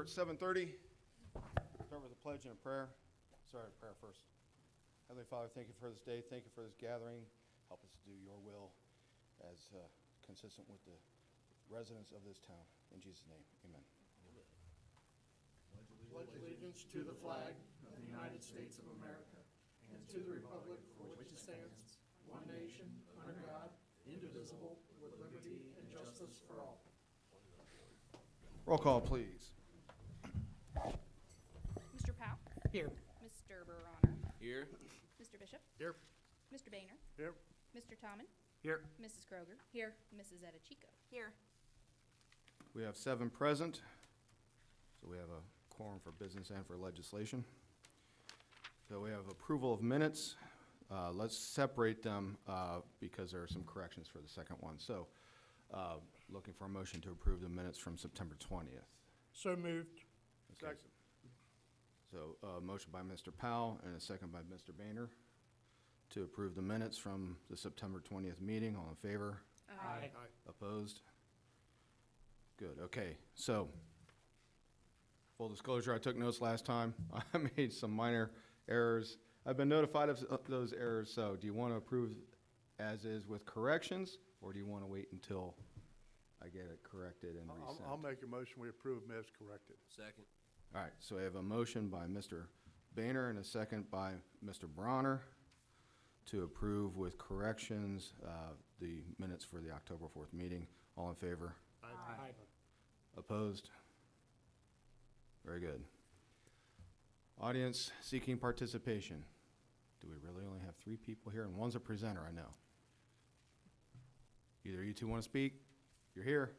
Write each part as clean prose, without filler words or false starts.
It's 7:30. Start with a pledge and a prayer. Sorry, prayer first. Heavenly Father, thank you for this day. Thank you for this gathering. Help us to do your will as consistent with the residents of this town. In Jesus' name, amen. Pledge allegiance to the flag of the United States of America and to the republic for which it stands, one nation, under God, indivisible, with liberty and justice for all. Roll call, please. Mr. Powell? Here. Mr. Baroner? Here. Mr. Bishop? Here. Mr. Boehner? Here. Mr. Tommen? Here. Mrs. Kroger? Here. Mrs. Etichico? Here. We have 7 present, so we have a quorum for business and for legislation. So we have approval of minutes. Let's separate them because there are some corrections for the second one. So looking for a motion to approve the minutes from September 20th. So moved. Okay. So motion by Mr. Powell and a second by Mr. Boehner to approve the minutes from the September 20th meeting. All in favor? Aye. Opposed? Good, okay. So, full disclosure, I took notes last time. I made some minor errors. I've been notified of those errors, so do you want to approve as is with corrections, or do you want to wait until I get it corrected and resent? I'll make a motion, we approve them as corrected. Second. All right, so I have a motion by Mr. Boehner and a second by Mr. Bronner to approve with corrections the minutes for the October 4th meeting. All in favor? Aye. Opposed? Very good. Audience seeking participation. Do we really only have 3 people here? And one's a presenter, I know. Either you two want to speak? You're here.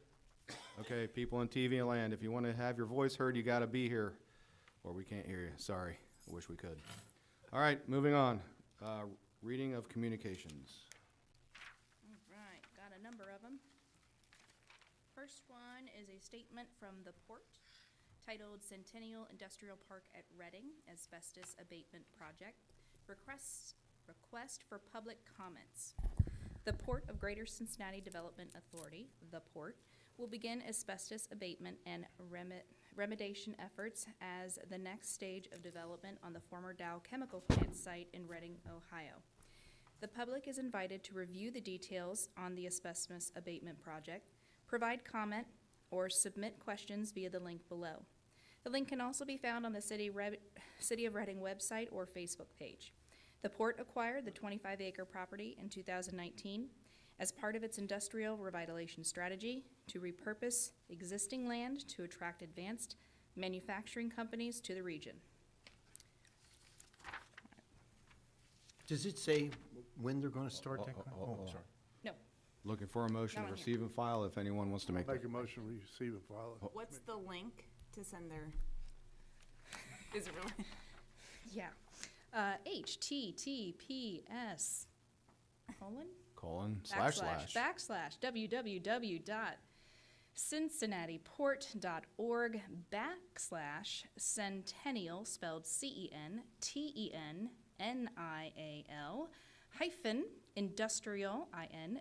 Okay, people in TV land, if you want to have your voice heard, you got to be here, or we can't hear you. Sorry. I wish we could. All right, moving on. Reading of communications. All right, got a number of them. First one is a statement from the port titled Centennial Industrial Park at Reading Asbestos Abatement Project. Request for public comments. The Port of Greater Cincinnati Development Authority, the Port, will begin asbestos abatement and remediation efforts as the next stage of development on the former Dow Chemical Plant site in Reading, Ohio. The public is invited to review the details on the asbestos abatement project, provide comment, or submit questions via the link below. The link can also be found on the City of Reading website or Facebook page. The Port acquired the 25-acre property in 2019 as part of its industrial revitalization strategy to repurpose existing land to attract advanced manufacturing companies to the region. Does it say when they're going to start that? Sorry. No, Looking for a motion to Not on here. receive and file if anyone wants to make Make that. a motion, we receive and file it. What's the link to send their, is it really? yeah. HTTPS //www.cincinnatiport.org/centennial spelled CENTENNIAL hyphen industrial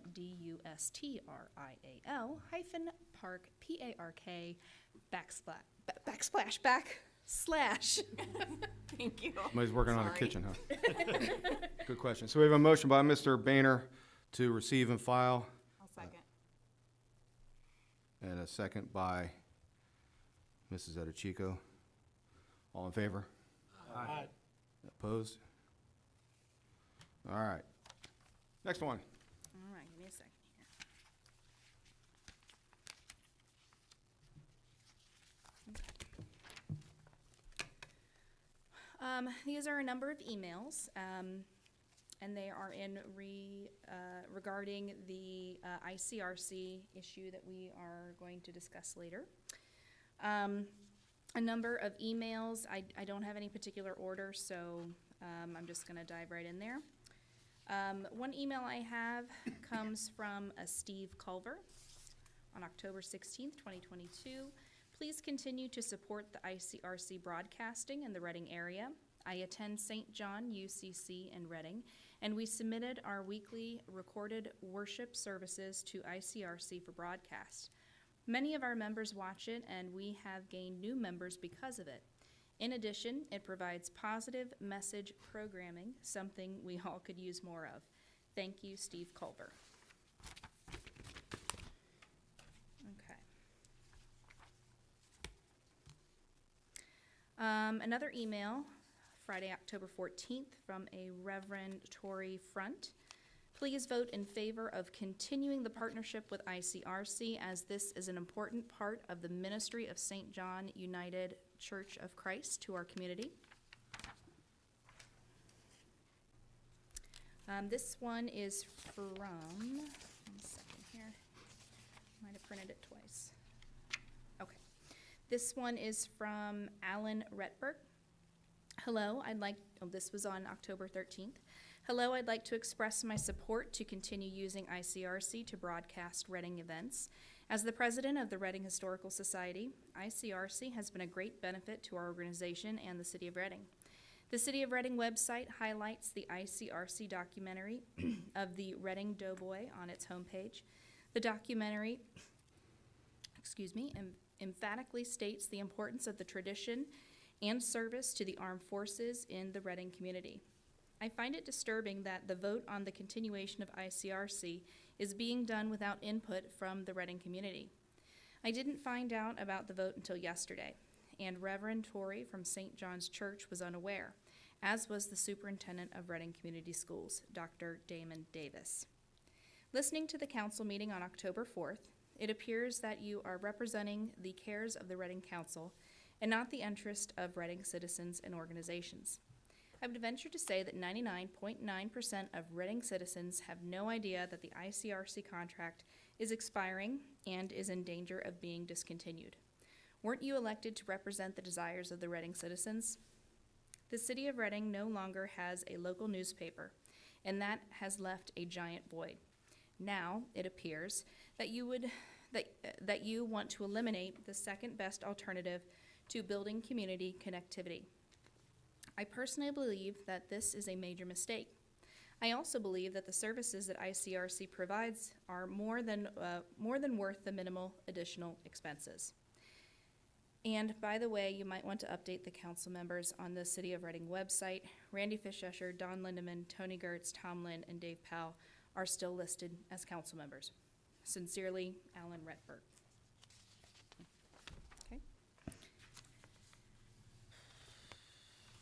INDUSTRIAL hyphen park /backslash. Thank you. Somebody's working on the Sorry. kitchen, huh? Good question. So we have a motion by Mr. Boehner to receive and file, I'll second. and a second by Mrs. Etichico. All in favor? Aye. Opposed? All right. Next one. All right, give me a second here. These are a number of emails, and they are in regarding the ICRC issue that we are going to discuss later. A number of emails. I don't have any particular order, so I'm just going to dive right in there. One email I have comes from Steve Culver on October 16th, 2022. Please continue to support the ICRC broadcasting in the Reading area. I attend St. John UCC in Reading, and we submitted our weekly recorded worship services to ICRC for broadcast. Many of our members watch it, and we have gained new members because of it. In addition, it provides positive message programming, something we all could use more of. Thank you, Steve Culver. Okay. Another email, Friday, October 14th, from a Reverend Tory Front. Please vote in favor of continuing the partnership with ICRC, as this is an important part of the ministry of St. John United Church of Christ to our community. This one is from, 1 second here, might have printed it twice. Okay. This one is from Alan Retberg. Hello, this was on October 13th. Hello, I'd like to express my support to continue using ICRC to broadcast Reading events. As the president of the Reading Historical Society, ICRC has been a great benefit to our organization and the city of Reading. The City of Reading website highlights the ICRC documentary of the Reading Doughboy on its homepage. The documentary, emphatically states the importance of the tradition and service to the armed forces in the Reading community. I find it disturbing that the vote on the continuation of ICRC is being done without input from the Reading community. I didn't find out about the vote until yesterday, and Reverend Tory from St. John's Church was unaware, as was the superintendent of Reading Community Schools, Dr. Damon Davis. Listening to the council meeting on October 4th, it appears that you are representing the cares of the Reading Council and not the interest of Reading citizens and organizations. I would venture to say that 99.9% of Reading citizens have no idea that the ICRC contract is expiring and is in danger of being discontinued. Weren't you elected to represent the desires of the Reading citizens? The city of Reading no longer has a local newspaper, and that has left a giant void. Now, it appears that you want to eliminate the second best alternative to building community connectivity. I personally believe that this is a major mistake. I also believe that the services that ICRC provides are more than worth the minimal additional expenses. And by the way, you might want to update the council members on the City of Reading website. Randy Fischescher, Don Lindeman, Tony Gertz, Tom Lynn, and Dave Powell are still listed as council members. Sincerely, Alan Retberg. Okay.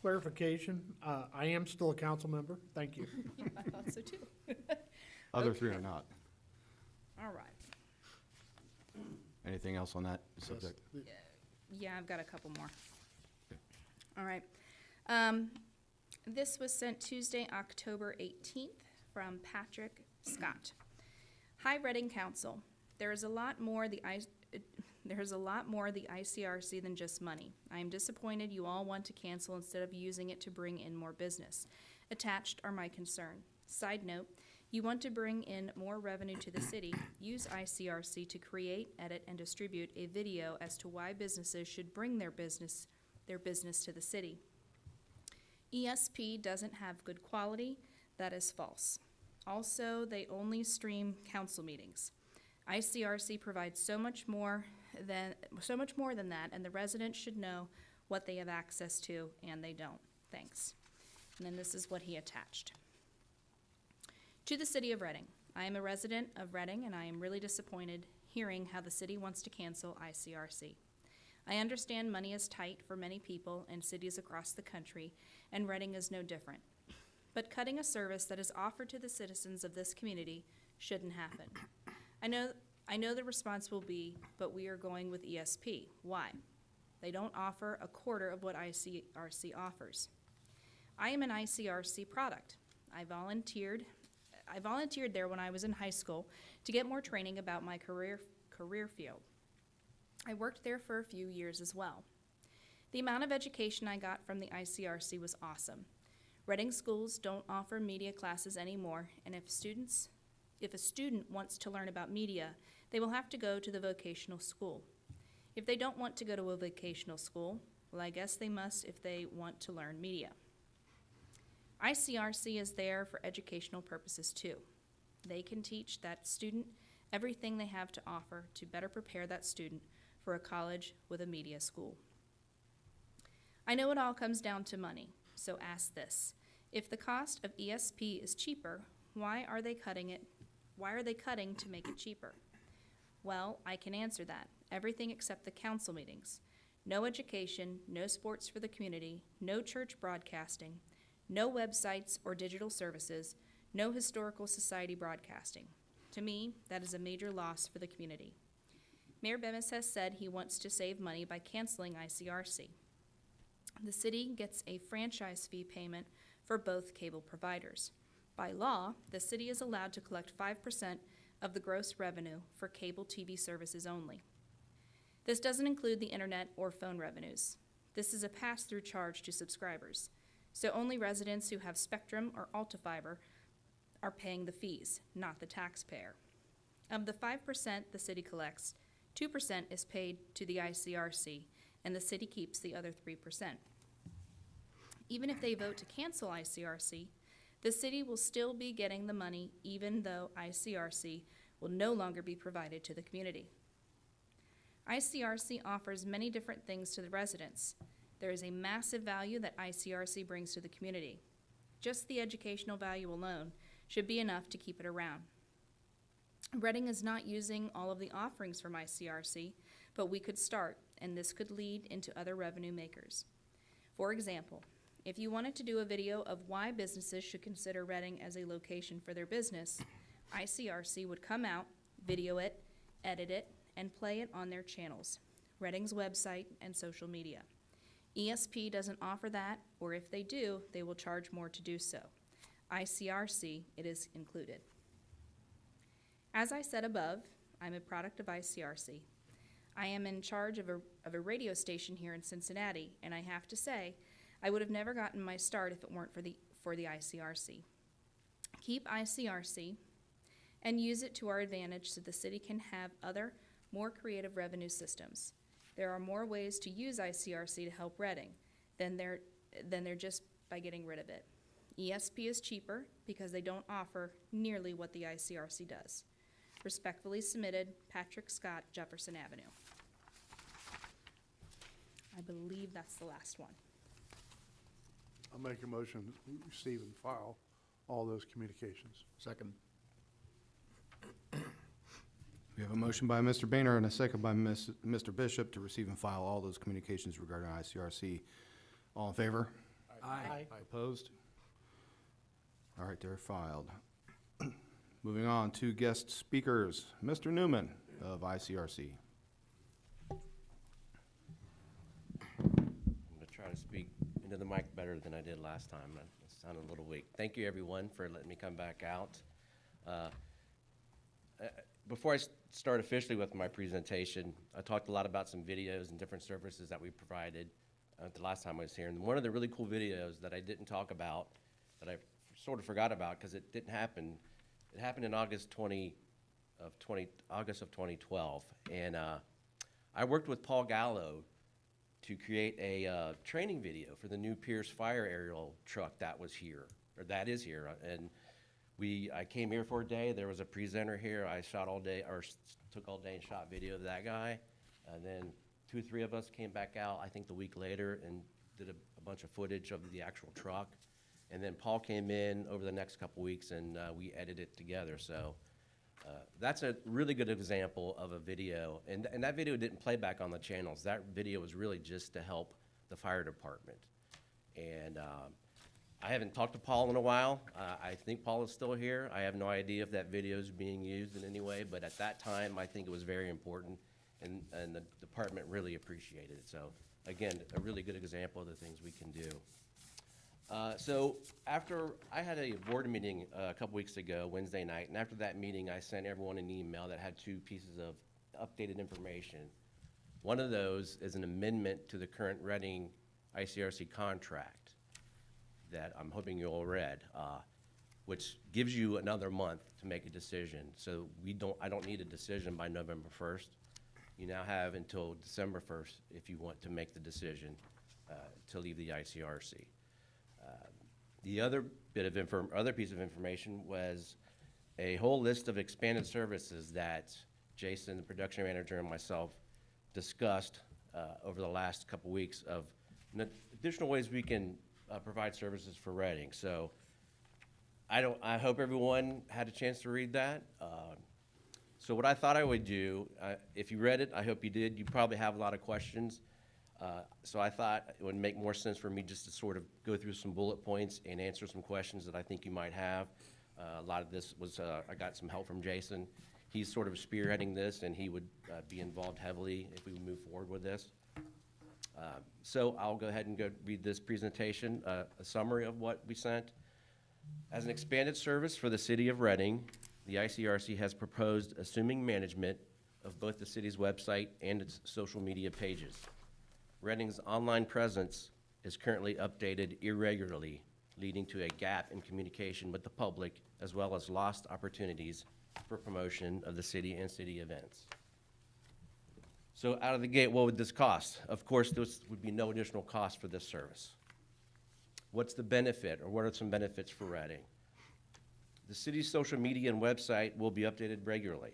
Clarification, I am still a council member. Thank you. Yeah, I thought so too. Other three are not. All right. Anything else on that subject? Yeah, I've got a couple more. All right. This was sent Tuesday, October 18th from Patrick Scott. Hi, Reading Council. There is a lot more the ICRC than just money. I am disappointed you all want to cancel instead of using it to bring in more business. Attached are my concern. Side note, you want to bring in more revenue to the city. Use ICRC to create, edit, and distribute a video as to why businesses should bring their business to the city. ESP doesn't have good quality. That is false. Also, they only stream council meetings. ICRC provides so much more than that, and the residents should know what they have access to, and they don't. Thanks. And then this is what he attached. To the City of Reading. I am a resident of Reading, and I am really disappointed hearing how the city wants to cancel ICRC. I understand money is tight for many people and cities across the country, and Reading is no different. But cutting a service that is offered to the citizens of this community shouldn't happen. I know the response will be, but we are going with ESP. Why? They don't offer a quarter of what ICRC offers. I am an ICRC product. I volunteered there when I was in high school to get more training about my career field. I worked there for a few years as well. The amount of education I got from the ICRC was awesome. Reading schools don't offer media classes anymore, and if a student wants to learn about media, they will have to go to the vocational school. If they don't want to go to a vocational school, well, I guess they must if they want to learn media. ICRC is there for educational purposes too. They can teach that student everything they have to offer to better prepare that student for a college with a media school. I know it all comes down to money, so ask this. If the cost of ESP is cheaper, why are they cutting it? Why are they cutting to make it cheaper? Well, I can answer that. Everything except the council meetings. No education, no sports for the community, no church broadcasting, no websites or digital services, no historical society broadcasting. To me, that is a major loss for the community. Mayor Bemis has said he wants to save money by canceling ICRC. The city gets a franchise fee payment for both cable providers. By law, the city is allowed to collect 5% of the gross revenue for cable TV services only. This doesn't include the internet or phone revenues. This is a pass-through charge to subscribers, so only residents who have Spectrum or Alta-Fiber are paying the fees, not the taxpayer. Of the 5% the city collects, 2% is paid to the ICRC, and the city keeps the other 3%. Even if they vote to cancel ICRC, the city will still be getting the money even though ICRC will no longer be provided to the community. ICRC offers many different things to the residents. There is a massive value that ICRC brings to the community. Just the educational value alone should be enough to keep it around. Reading is not using all of the offerings from ICRC, but we could start, and this could lead into other revenue makers. For example, if you wanted to do a video of why businesses should consider Reading as a location for their business, ICRC would come out, video it, edit it, and play it on their channels, Reading's website and social media. ESP doesn't offer that, or if they do, they will charge more to do so. ICRC, it is included. As I said above, I'm a product of ICRC. I am in charge of a radio station here in Cincinnati, and I have to say, I would have never gotten my start if it weren't for the ICRC. Keep ICRC and use it to our advantage so the city can have other, more creative revenue systems. There are more ways to use ICRC to help Reading than they're just by getting rid of it. ESP is cheaper because they don't offer nearly what the ICRC does. Respectfully submitted, Patrick Scott, Jefferson Avenue. I believe that's the last one. I'll make a motion to receive and file all those communications. Second. We have a motion by Mr. Boehner and a second by Mr. Bishop to receive and file all those communications regarding ICRC. All in favor? Aye. Opposed? All right, they're filed. Moving on to guest speakers. Mr. Newman of ICRC. I'm going to try to speak into the mic better than I did last time. I sounded a little weak. Thank you, everyone, for letting me come back out. Before I start officially with my presentation, I talked a lot about some videos and different services that we provided the last time I was here. And one of the really cool videos that I didn't talk about, that I sort of forgot about because it didn't happen, it happened in August of 2012. And I worked with Paul Gallo to create a training video for the new Pierce Fire aerial truck that was here, or that is here. And I came here for a day. There was a presenter here. I shot all day, or took all day and shot video of that guy. And then 2 or 3 of us came back out, I think the week later, and did a bunch of footage of the actual truck. And then Paul came in over the next couple weeks, and we edited it together. So that's a really good example of a video. And that video didn't play back on the channels. That video was really just to help the fire department. And I haven't talked to Paul in a while. I think Paul is still here. I have no idea if that video is being used in any way, but at that time, I think it was very important, and the department really appreciated it. So again, a really good example of the things we can do. So after I had a board meeting a couple weeks ago, Wednesday night, and after that meeting, I sent everyone an email that had 2 pieces of updated information. One of those is an amendment to the current Reading ICRC contract that I'm hoping you all read, which gives you another month to make a decision. So I don't need a decision by November 1st. You now have until December 1st if you want to make the decision to leave the ICRC. The other piece of information was a whole list of expanded services that Jason, the production manager, and myself discussed over the last couple weeks of additional ways we can provide services for Reading. So I hope everyone had a chance to read that. So what I thought I would do, if you read it, I hope you did. You probably have a lot of questions. So I thought it would make more sense for me just to sort of go through some bullet points and answer some questions that I think you might have. A lot of this was, I got some help from Jason. He's sort of spearheading this, and he would be involved heavily if we move forward with this. So I'll go ahead and go read this presentation, a summary of what we sent. As an expanded service for the city of Reading, the ICRC has proposed assuming management of both the city's website and its social media pages. Reading's online presence is currently updated irregularly, leading to a gap in communication with the public, as well as lost opportunities for promotion of the city and city events. So out of the gate, what would this cost? Of course, there would be no additional cost for this service. What's the benefit, or what are some benefits for Reading? The city's social media and website will be updated regularly.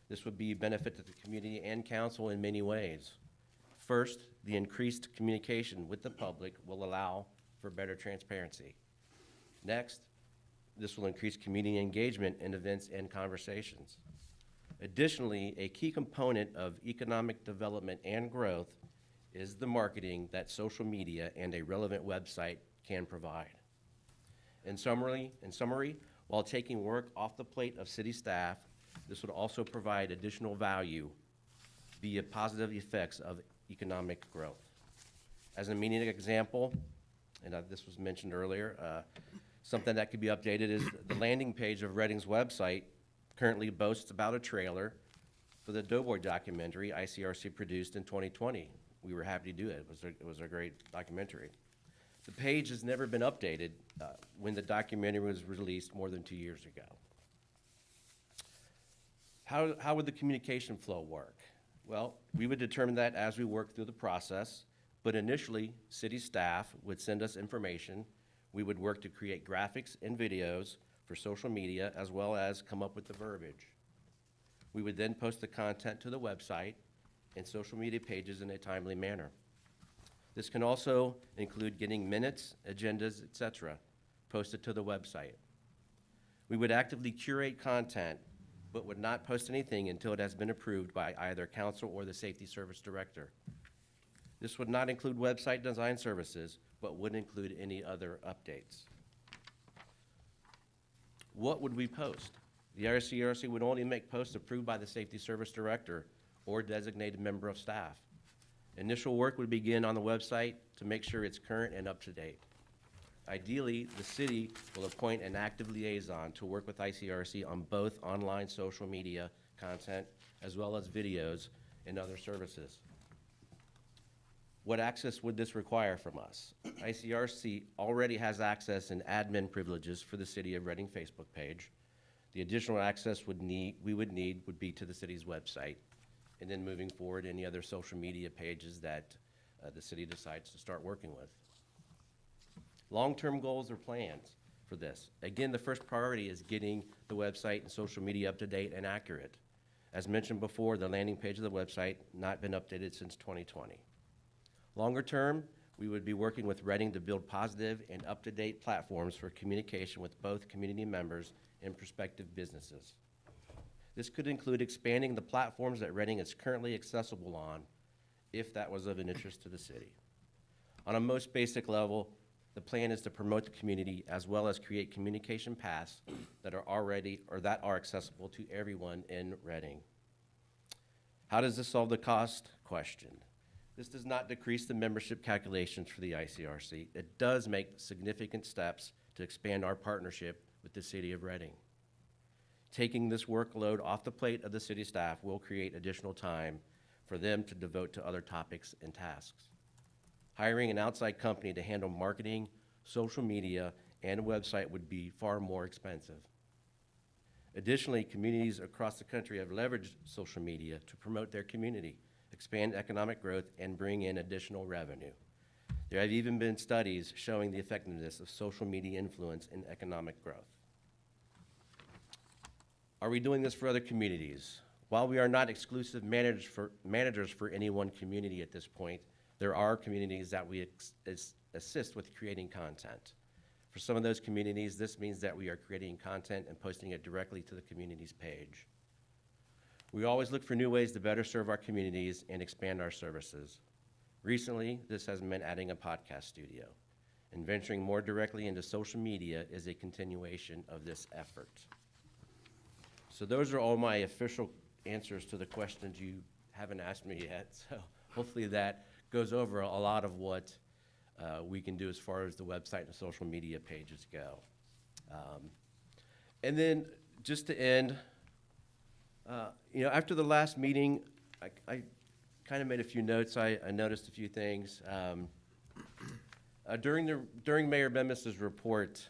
This would be a benefit to the community and council in many ways. First, the increased communication with the public will allow for better transparency. Next, this will increase community engagement in events and conversations. Additionally, a key component of economic development and growth is the marketing that social media and a relevant website can provide. In summary, while taking work off the plate of city staff, this would also provide additional value via positive effects of economic growth. As an immediate example, and this was mentioned earlier, something that could be updated is the landing page of Reading's website currently boasts about a trailer for the Doughboy documentary ICRC produced in 2020. We were happy to do it. It was a great documentary. The page has never been updated when the documentary was released more than 2 years ago. How would the communication flow work? Well, we would determine that as we work through the process, but initially, city staff would send us information. We would work to create graphics and videos for social media, as well as come up with the verbiage. We would then post the content to the website and social media pages in a timely manner. This can also include getting minutes, agendas, etc., posted to the website. We would actively curate content, but would not post anything until it has been approved by either council or the safety service director. This would not include website design services, but would include any other updates. What would we post? The ICRC would only make posts approved by the safety service director or designated member of staff. Initial work would begin on the website to make sure it's current and up to date. Ideally, the city will appoint an active liaison to work with ICRC on both online social media content as well as videos and other services. What access would this require from us? ICRC already has access and admin privileges for the City of Reading Facebook page. The additional access we would need would be to the city's website, and then moving forward, any other social media pages that the city decides to start working with. Long-term goals or plans for this. Again, the first priority is getting the website and social media up to date and accurate. As mentioned before, the landing page of the website not been updated since 2020. Longer term, we would be working with Reading to build positive and up-to-date platforms for communication with both community members and prospective businesses. This could include expanding the platforms that Reading is currently accessible on, if that was of an interest to the city. On a most basic level, the plan is to promote the community as well as create communication paths that are already or that are accessible to everyone in Reading. How does this solve the cost question? This does not decrease the membership calculations for the ICRC. It does make significant steps to expand our partnership with the City of Reading. Taking this workload off the plate of the city staff will create additional time for them to devote to other topics and tasks. Hiring an outside company to handle marketing, social media, and a website would be far more expensive. Additionally, communities across the country have leveraged social media to promote their community, expand economic growth, and bring in additional revenue. There have even been studies showing the effectiveness of social media influence in economic growth. Are we doing this for other communities? While we are not exclusive managers for any one community at this point, there are communities that we assist with creating content. For some of those communities, this means that we are creating content and posting it directly to the community's page. We always look for new ways to better serve our communities and expand our services. Recently, this has meant adding a podcast studio, and venturing more directly into social media is a continuation of this effort. So those are all my official answers to the questions you haven't asked me yet. So hopefully that goes over a lot of what we can do as far as the website and social media pages go. And then just to end, after the last meeting, I kind of made a few notes. I noticed a few things. During Mayor Bemis's report,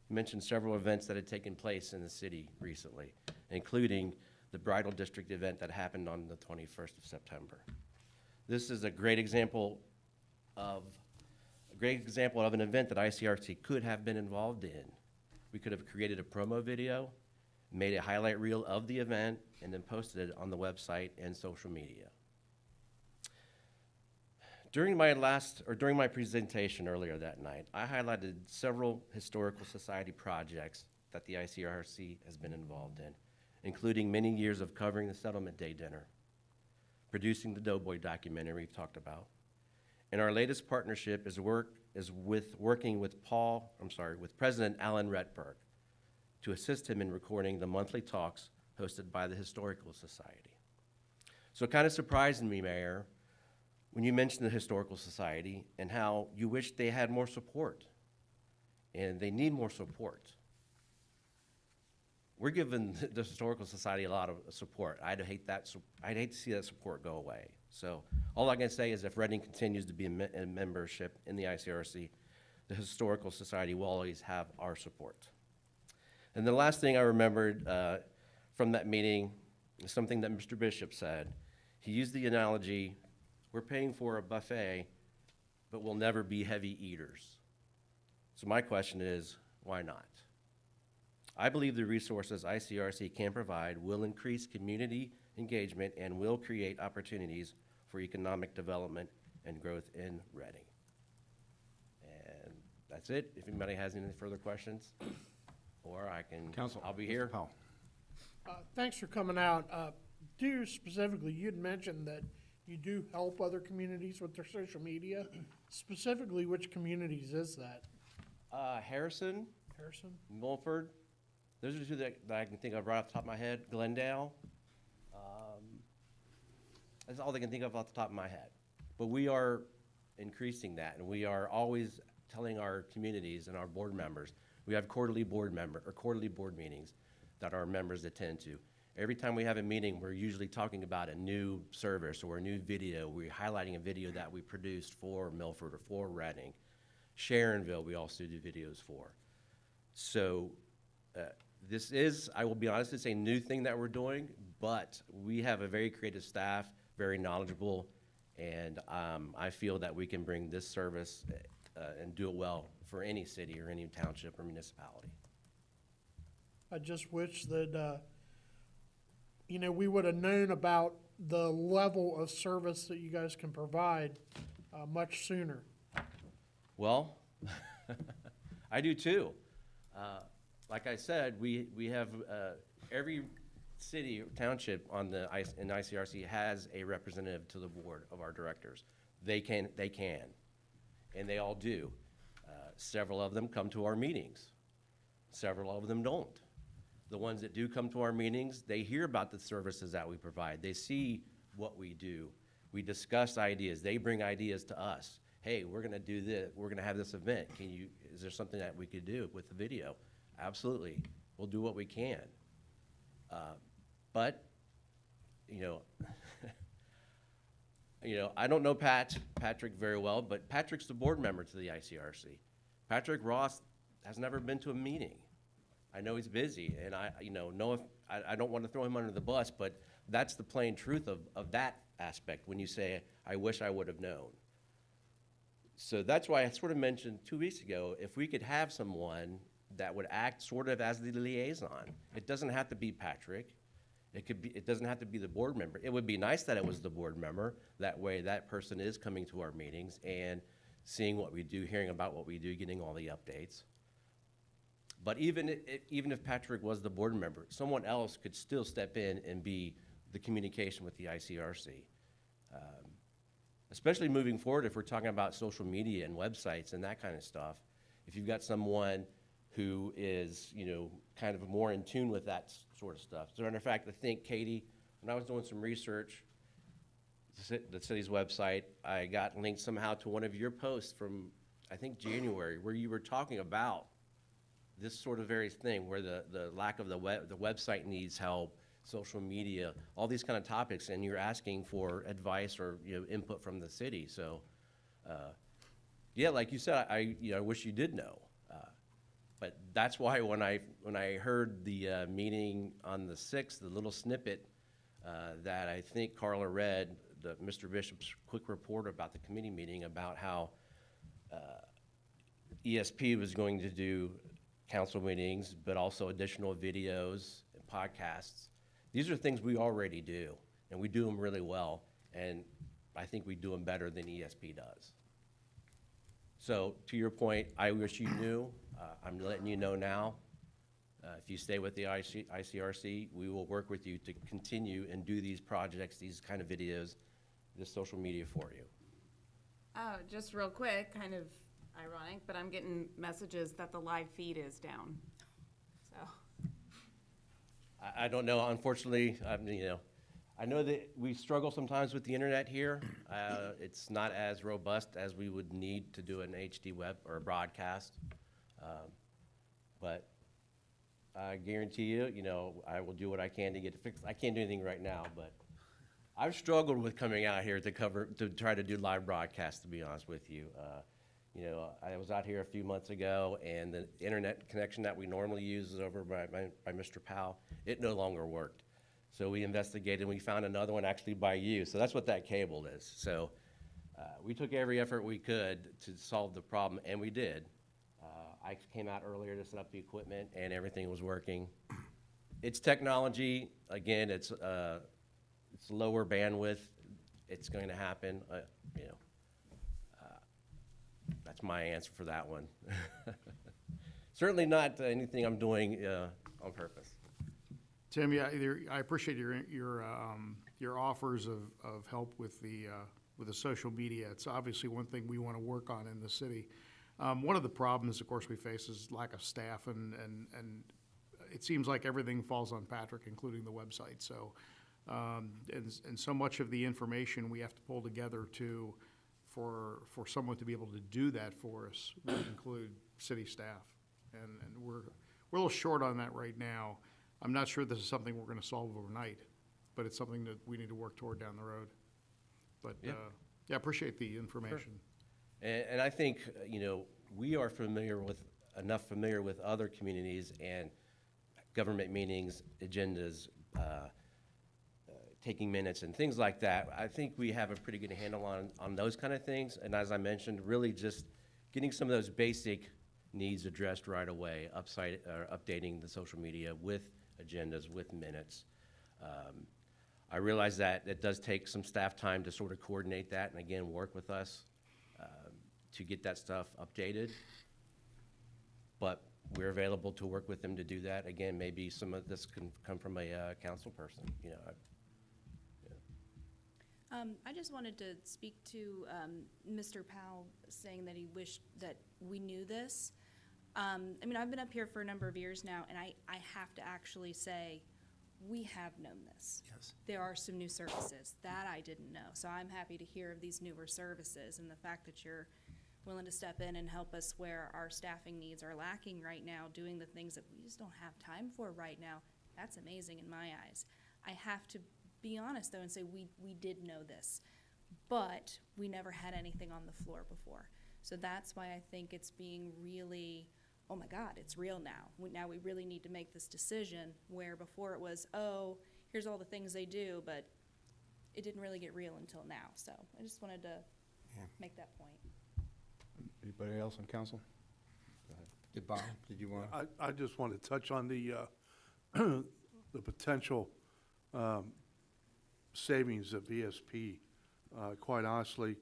he mentioned several events that had taken place in the city recently, including the Bridal District event that happened on the 21st of September. This is a great example of an event that ICRC could have been involved in. We could have created a promo video, made a highlight reel of the event, and then posted it on the website and social media. During my presentation earlier that night, I highlighted several historical society projects that the ICRC has been involved in, including many years of covering the Settlement Day dinner, producing the Doughboy documentary we've talked about, and our latest partnership is working with President Alan Retberg to assist him in recording the monthly talks hosted by the Historical Society. So it kind of surprised me, Mayor, when you mentioned the Historical Society and how you wish they had more support, and they need more support. We're giving the Historical Society a lot of support. I'd hate to see that support go away. So all I can say is if Reading continues to be in membership in the ICRC, the Historical Society will always have our support. And the last thing I remembered from that meeting is something that Mr. Bishop said. He used the analogy, we're paying for a buffet, but we'll never be heavy eaters. So my question is, why not? I believe the resources ICRC can provide will increase community engagement and will create opportunities for economic development and growth in Reading. And that's it. If anybody has any further questions, or I'll be here. Powell. Thanks for coming out. To you specifically, you'd mentioned that you do help other communities with their social media. Specifically, which communities is that? Harrison, Mulford. Those are the two that I can think of right off the top of my head. Glendale. That's all I can think of off the top of my head. But we are increasing that, and we are always telling our communities and our board members. We have quarterly board meetings that our members attend to. Every time we have a meeting, we're usually talking about a new service or a new video. We're highlighting a video that we produced for Milford or for Reading. Sharonville, we also do videos for. So this is, I will be honest, it's a new thing that we're doing, but we have a very creative staff, very knowledgeable, and I feel that we can bring this service and do it well for any city or any township or municipality. I just wish that, we would have known about the level of service that you guys can provide much sooner. Well, I do too. Like I said, we have every city or township in ICRC has a representative to the board of our directors. They can, and they all do. Several of them come to our meetings. Several of them don't. The ones that do come to our meetings, they hear about the services that we provide. They see what we do. We discuss ideas. They bring ideas to us. Hey, we're going to do this. We're going to have this event. Is there something that we could do with the video? Absolutely. We'll do what we can. But, I don't know Patrick very well, but Patrick's the board member to the ICRC. Patrick Ross has never been to a meeting. I know he's busy, and I don't want to throw him under the bus, but that's the plain truth of that aspect when you say, I wish I would have known. So that's why I sort of mentioned 2 weeks ago, if we could have someone that would act sort of as the liaison. It doesn't have to be Patrick. It doesn't have to be the board member. It would be nice that it was the board member. That way that person is coming to our meetings and seeing what we do, hearing about what we do, getting all the updates. But even if Patrick was the board member, someone else could still step in and be the communication with the ICRC. Especially moving forward, if we're talking about social media and websites and that kind of stuff, if you've got someone who is, kind of more in tune with that sort of stuff. As a matter of fact, I think, Katie, when I was doing some research, the city's website, I got linked somehow to one of your posts from, I think, January, where you were talking about this sort of very thing, where the lack of the website needs help, social media, all these kind of topics, and you're asking for advice or input from the city. So, yeah, like you said, I wish you did know. But that's why when I heard the meeting on the 6th, the little snippet that I think Carla read, Mr. Bishop's quick report about the committee meeting about how ESP was going to do council meetings, but also additional videos and podcasts. These are things we already do, and we do them really well, and I think we do them better than ESP does. So to your point, I wish you knew. I'm letting you know now. If you stay with the ICRC, we will work with you to continue and do these projects, these kind of videos, this social media for you. Oh, just real quick, kind of ironic, but I'm getting messages that the live feed is down. So, I don't know, unfortunately, I know that we struggle sometimes with the internet here. It's not as robust as we would need to do an HD web or a broadcast. But I guarantee you, I will do what I can to get it fixed. I can't do anything right now, but I've struggled with coming out here to try to do live broadcasts, to be honest with you. I was out here a few months ago, and the internet connection that we normally use is over by Mr. Powell. It no longer worked. So we investigated, and we found another one actually by you. So that's what that cable is. So we took every effort we could to solve the problem, and we did. I came out earlier to set up the equipment, and everything was working. It's technology. Again, it's lower bandwidth. It's going to happen. That's my answer for that one. Certainly not anything I'm doing on purpose. Tim, yeah, I appreciate your offers of help with the social media. It's obviously one thing we want to work on in the city. One of the problems, of course, we face is lack of staff, and it seems like everything falls on Patrick, including the website. So, and so much of the information we have to pull together for someone to be able to do that for us would include city staff, and we're a little short on that right now. I'm not sure this is something we're going to solve overnight, but it's something that we need to work toward down the road. But Yeah. I appreciate the information. And I think, we are familiar with other communities and government meetings, agendas, taking minutes and things like that. I think we have a pretty good handle on those kind of things. And as I mentioned, really just getting some of those basic needs addressed right away, updating the social media with agendas, with minutes. I realize that it does take some staff time to sort of coordinate that and again, work with us to get that stuff updated. But we're available to work with them to do that. Again, maybe some of this can come from a council person, I just wanted to speak to Mr. Powell saying that he wished that we knew this. I've been up here for a number of years now, and I have to actually say, we have known this. Yes. There are some new services that I didn't know, so I'm happy to hear of these newer services, and the fact that you're willing to step in and help us where our staffing needs are lacking right now, doing the things that we just don't have time for right now, that's amazing in my eyes. I have to be honest, though, and say we did know this, but we never had anything on the floor before. So that's why I think it's being really, oh my God, it's real now. Now we really need to make this decision, where before it was, oh, here's all the things they do, but it didn't really get real until now. So I just wanted to make that point. Anybody else on council? Did Bob, did you want? I just want to touch on the, the potential savings of ESP. Quite honestly,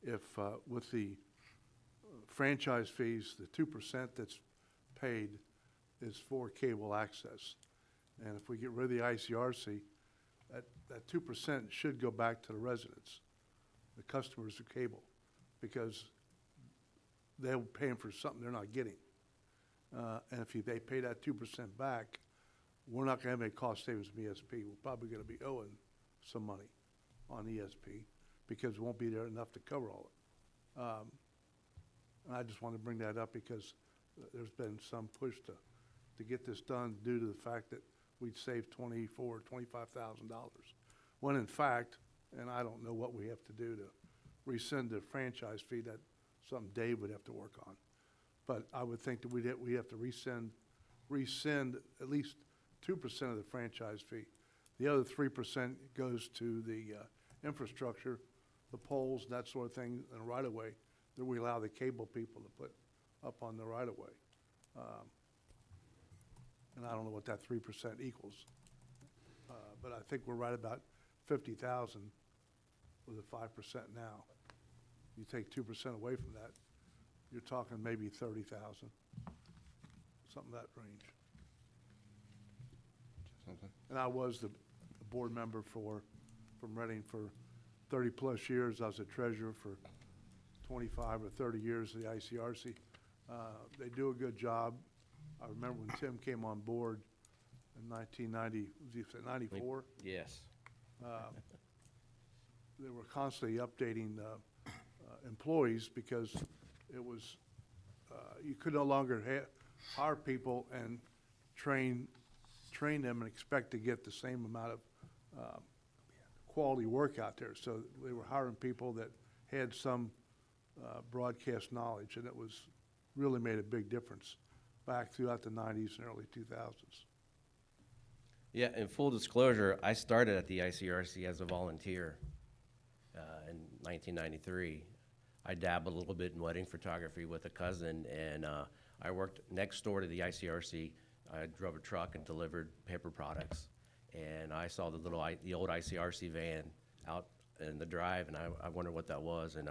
if with the franchise fees, the 2% that's paid is for cable access. And if we get rid of the ICRC, that 2% should go back to the residents, the customers of cable, because they're paying for something they're not getting. And if they pay that 2% back, we're not gonna have any cost savings from ESP. We're probably gonna be owing some money on ESP because it won't be there enough to cover all it. And I just want to bring that up because there's been some push to get this done due to the fact that we'd save $24,000 or $25,000. When in fact, and I don't know what we have to do to rescind the franchise fee, that's something Dave would have to work on. But I would think that we have to rescind at least 2% of the franchise fee. The other 3% goes to the infrastructure, the poles, that sort of thing, and right of way that we allow the cable people to put up on the right of way. And I don't know what that 3% equals. But I think we're right about 50,000 with the 5% now. You take 2% away from that, you're talking maybe 30,000, something that range. Something. And I was the board member from Reading for 30-plus years. I was a treasurer for 25 or 30 years of the ICRC. They do a good job. I remember when Tim came on board in 1990, was he 94? Yes. They were constantly updating employees because it was, you could no longer hire people and train them and expect to get the same amount of quality work out there. So they were hiring people that had some broadcast knowledge, and it was really made a big difference back throughout the 90s and early 2000s. Yeah, in full disclosure, I started at the ICRC as a volunteer in 1993. I dabbled a little bit in wedding photography with a cousin, and I worked next door to the ICRC. I drove a truck and delivered paper products, and I saw the old ICRC van out in the drive, and I wondered what that was, and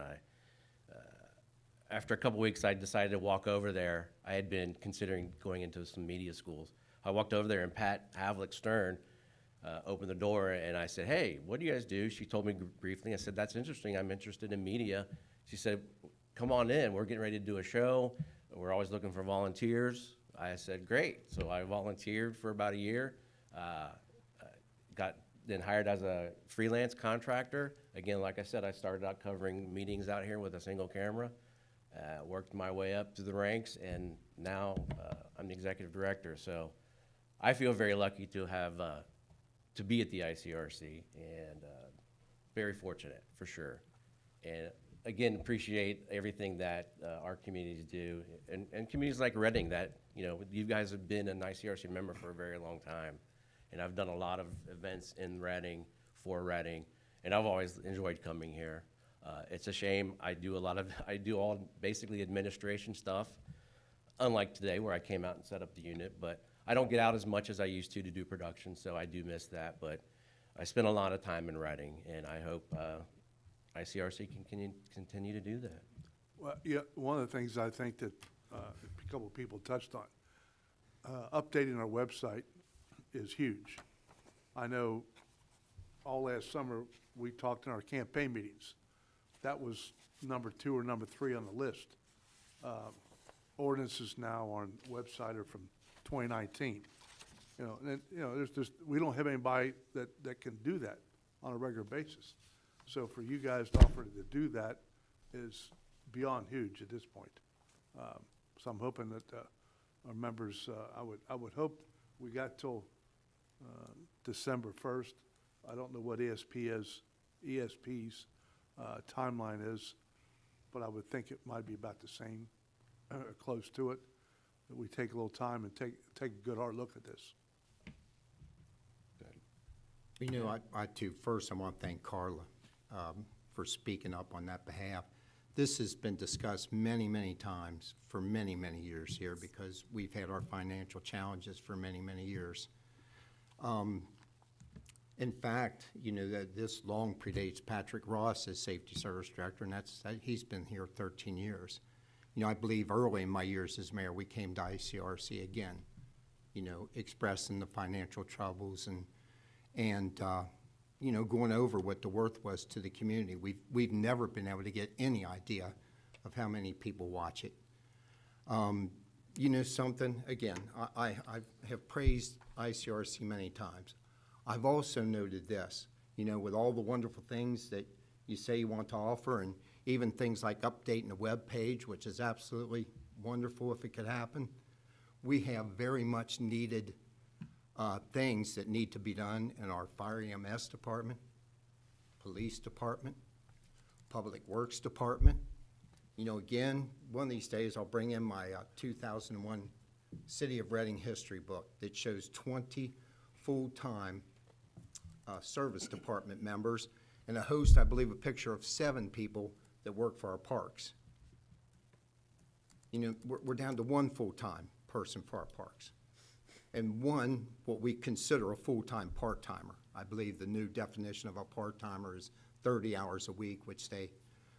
after a couple weeks, I decided to walk over there. I had been considering going into some media schools. I walked over there, and Pat Havlick Stern opened the door, and I said, "Hey, what do you guys do?" She told me briefly. I said, "That's interesting. I'm interested in media." She said, "Come on in. We're getting ready to do a show. We're always looking for volunteers." I said, "Great." So I volunteered for about a year, got then hired as a freelance contractor. Again, like I said, I started out covering meetings out here with a single camera. Worked my way up through the ranks, and now I'm the executive director. So I feel very lucky to have to be at the ICRC, and very fortunate for sure. And again, appreciate everything that our communities do, and communities like Reading that, you know, you guys have been an ICRC member for a very long time, and I've done a lot of events in Reading, for Reading, and I've always enjoyed coming here. It's a shame I do all basically administration stuff, unlike today where I came out and set up the unit, but I don't get out as much as I used to do production, so I do miss that, but I spend a lot of time in Reading, and I hope ICRC can continue to do that. Well, yeah, one of the things I think that a couple of people touched on, updating our website is huge. I know all last summer we talked in our campaign meetings. That was number 2 or number 3 on the list. Ordinances now on the website are from 2019. You know, and you know, we don't have anybody that can do that on a regular basis. So for you guys to offer to do that is beyond huge at this point. So I'm hoping that our members, I would hope we got till December 1st. I don't know what ESP's timeline is, but I would think it might be about the same, close to it. That we take a little time and take a good hard look at this. You know, I too, first I want to thank Carla for speaking up on that behalf. This has been discussed many, many times for many, many years here because we've had our financial challenges for many, many years. In fact, you know, that this long predates Patrick Ross as Safety Service Director, and he's been here 13 years. You know, I believe early in my years as mayor, we came to ICRC again, you know, expressing the financial troubles and you know, going over what the worth was to the community. We've never been able to get any idea of how many people watch it. You know something, again, I have praised ICRC many times. I've also noted this, you know, with all the wonderful things that you say you want to offer, and even things like updating the web page, which is absolutely wonderful if it could happen, we have very much needed things that need to be done in our fire EMS department, police department, public works department. You know, again, one of these days I'll bring in my 2001 City of Reading history book that shows 20 full-time service department members and a host, I believe, a picture of 7 people that work for our parks. You know, we're down to 1 full-time person for our parks and 1 what we consider a full-time part-timer. I believe the new definition of a part-timer is 30 hours a week,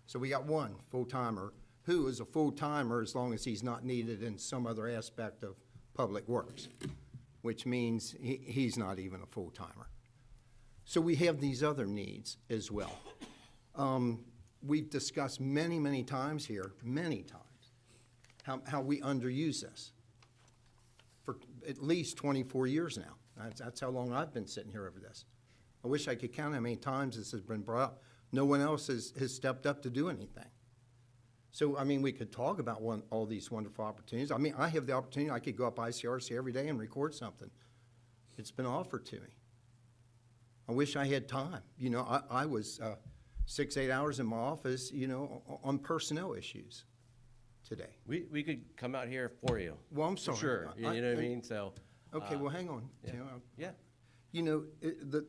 so we got 1 full-timer who is a full-timer as long as he's not needed in some other aspect of public works, which means he's not even a full-timer. So we have these other needs as well. We've discussed many, many times here, how we underuse this for at least 24 years now. That's how long I've been sitting here over this. I wish I could count how many times this has been brought up. No one else has stepped up to do anything. So, I mean, we could talk about all these wonderful opportunities. I mean, I have the opportunity, I could go up ICRC every day and record something. It's been offered to me. I wish I had time. You know, I was 6-8 hours in my office, you know, on personnel issues today. We could come out here for you. Well, I'm sorry. Sure, you know what I mean, so. Okay, well, hang on. Yeah. Tim. Yeah. You know,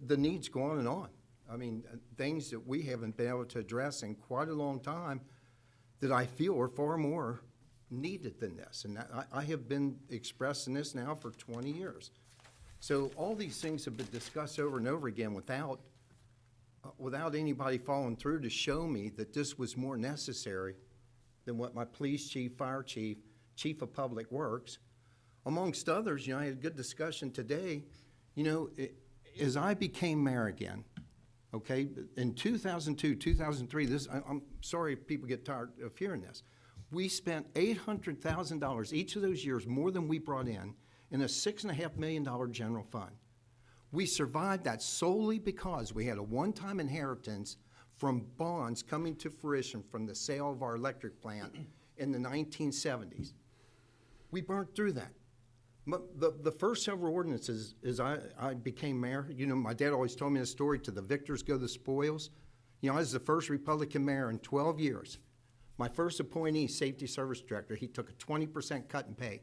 the needs go on and on. I mean, things that we haven't been able to address in quite a long time that I feel are far more needed than this. And I have been expressing this now for 20 years. So all these things have been discussed over and over again without anybody following through to show me that this was more necessary than what my police chief, fire chief, chief of public works, amongst others. You know, I had a good discussion today. You know, as I became mayor again, okay, in 2002, 2003, I'm sorry if people get tired of hearing this. We spent $800,000 each of those years, more than we brought in a $6.5 million general fund. We survived that solely because we had a one-time inheritance from bonds coming to fruition from the sale of our electric plant in the 1970s. We burnt through that. The first several ordinances, as I became mayor, you know, my dad always told me a story, to the victors go the spoils. You know, I was the first Republican mayor in 12 years. My first appointee, safety service director, he took a 20% cut in pay.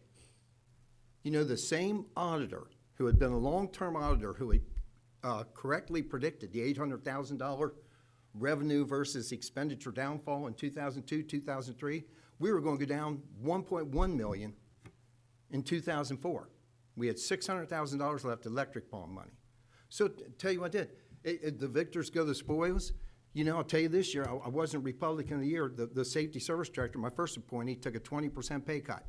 You know, the same auditor who had been a long-term auditor who had correctly predicted the $800,000 revenue versus expenditure downfall in 2002, 2003, we were going to go down $1.1 million in 2004. We had $600,000 left electric bond money. So tell you what I did. The victors go the spoils. You know, I'll tell you this year, I wasn't Republican of the year. The safety service director, my first appointee, took a 20% pay cut.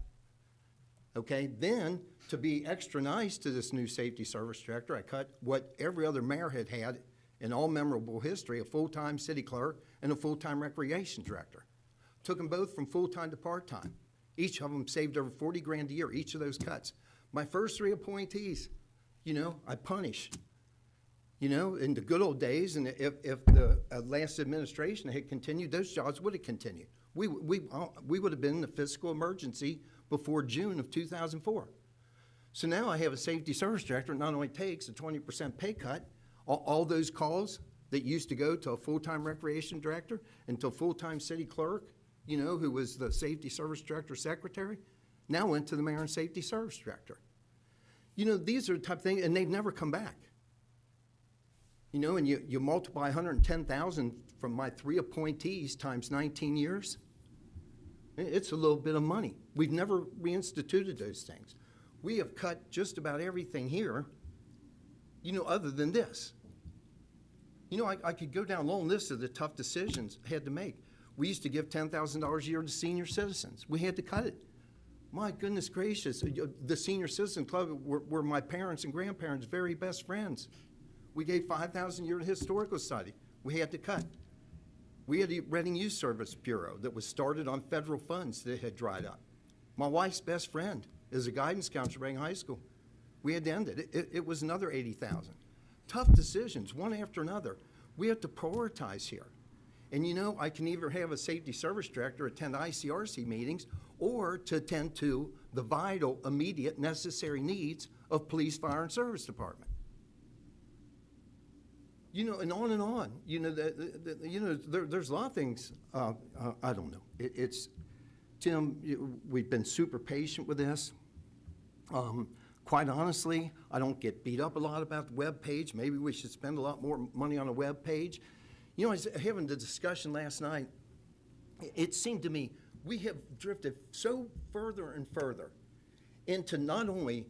Okay, then to be extra nice to this new safety service director, I cut what every other mayor had had in all memorable history, a full-time city clerk and a full-time recreation director. Took them both from full-time to part-time. Each of them saved over 40 grand a year, each of those cuts. My first 3 appointees, you know, I punished. You know, in the good old days, and if the last administration had continued, those jobs would have continued. We would have been in a fiscal emergency before June of 2004. So now I have a safety service director that not only takes a 20% pay cut, all those calls that used to go to a full-time recreation director and to a full-time city clerk, you know, who was the safety service director secretary, now went to the mayor and safety service director. You know, these are the type of things, and they've never come back. You know, and you multiply 110,000 from my 3 appointees times 19 years, it's a little bit of money. We've never reinstituted those things. We have cut just about everything here, you know, other than this. You know, I could go down a long list of the tough decisions I had to make. We used to give $10,000 a year to senior citizens. We had to cut it. My goodness gracious, the Senior Citizen Club were my parents' and grandparents' very best friends. We gave $5,000 a year to Historical Society. We had to cut. We had the Reading Youth Service Bureau that was started on federal funds that had dried up. My wife's best friend is a guidance counselor at Reading High School. We had to end it. It was another $80,000. Tough decisions, one after another. We have to prioritize here. And you know, I can either have a safety service director attend ICRC meetings or to attend to the vital, immediate, necessary needs of police, fire, and service department. You know, and on and on. You know, there's a lot of things, I don't know. Tim, we've been super patient with this. Quite honestly, I don't get beat up a lot about the web page. Maybe we should spend a lot more money on a web page. You know, I was having the discussion last night. It seemed to me we have drifted so further and further into not only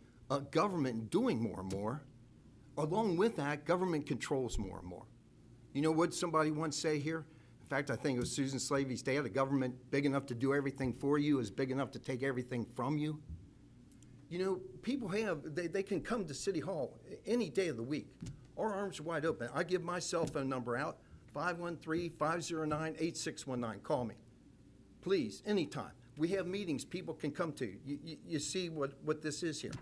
government doing more and more, along with that, government controls more and more. You know what somebody once say here? In fact, I think it was Susan Slavy's dad, a government big enough to do everything for you is big enough to take everything from you. You know, people they can come to City Hall any day of the week. Our arms are wide open. I give my cell phone number out, 513-509-8619. Call me. Please, anytime. We have meetings people can come to. You see what this is here.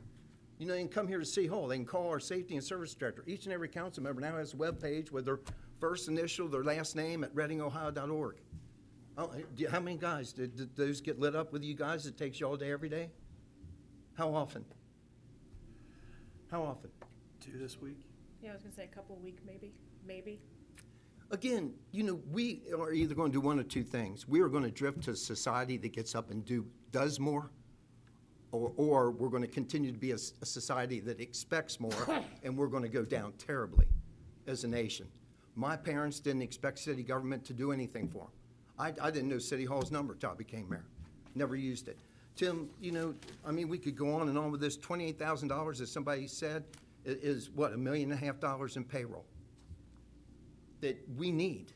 You know, they can come here to City Hall. They can call our safety and service director. Each and every council member now has a web page with their first initial, their last name at readingohio.org. Oh, how many guys, did those get lit up with you guys? It takes you all day, every day? How often? How often? 2 this week. Yeah, I was gonna say a couple a week, maybe. Again, you know, we are either going to do one of two things. We are going to drift to a society that gets up and does more, or we're going to continue to be a society that expects more, and we're going to go down terribly as a nation. My parents didn't expect city government to do anything for them. I didn't know City Hall's number until I became mayor. Never used it. Tim, you know, I mean, we could go on and on with this. $28,000, as somebody said, is what, $1.5 million in payroll that we need.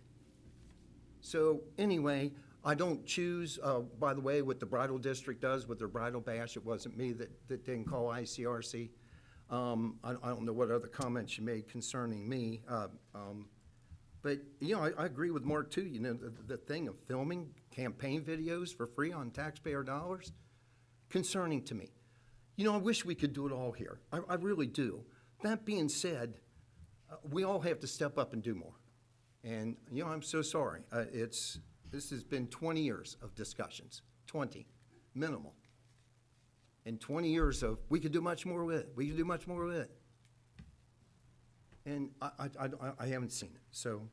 So anyway, I don't choose, by the way, what the Bridal District does with their bridal bash. It wasn't me that didn't call ICRC. I don't know what other comments you made concerning me. But, you know, I agree with Mark, too. You know, the thing of filming campaign videos for free on taxpayer dollars, concerning to me. You know, I wish we could do it all here. I really do. That being said, we all have to step up and do more. And, you know, I'm so sorry. This has been 20 years of discussions, 20, minimal. And 20 years of, we could do much more with it. We could do much more with it. And I haven't seen it, so.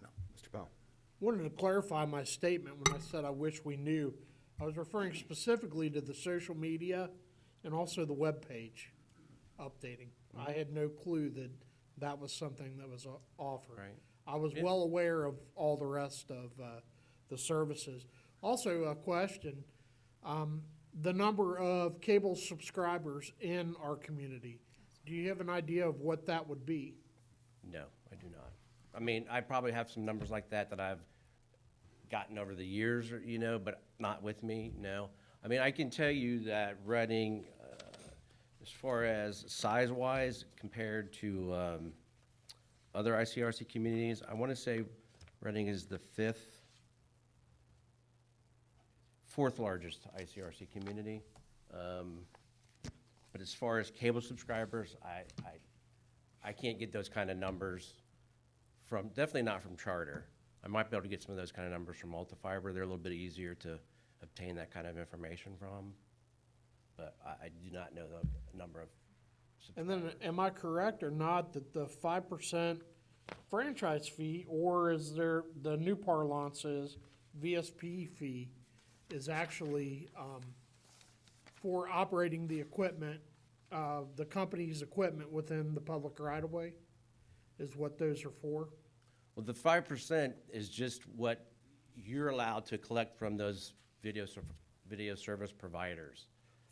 No, Mr. Powell. Wanted to clarify my statement when I said I wish we knew. I was referring specifically to the social media and also the webpage updating. I had no clue that was something that was offered. Right. I was well aware of all the rest of the services. Also, a question, the number of cable subscribers in our community, do you have an idea of what that would be? No, I do not. I mean, I probably have some numbers like that I've gotten over the years, you know, but not with me, no. I mean, I can tell you that Reading, as far as size-wise compared to other ICRC communities, I want to say Reading is the fourth largest ICRC community. But as far as cable subscribers, I can't get those kind of numbers from, definitely not from Charter. I might be able to get some of those kind of numbers from Multifiber. They're a little bit easier to obtain that kind of information from. But I do not know the number of And then, am I correct or not that the 5% franchise fee, or is there, the new parlance is VSP fee, is actually for operating the equipment the company's equipment within the public right-of-way is what those are for? Well, the 5% is just what you're allowed to collect from those video service providers.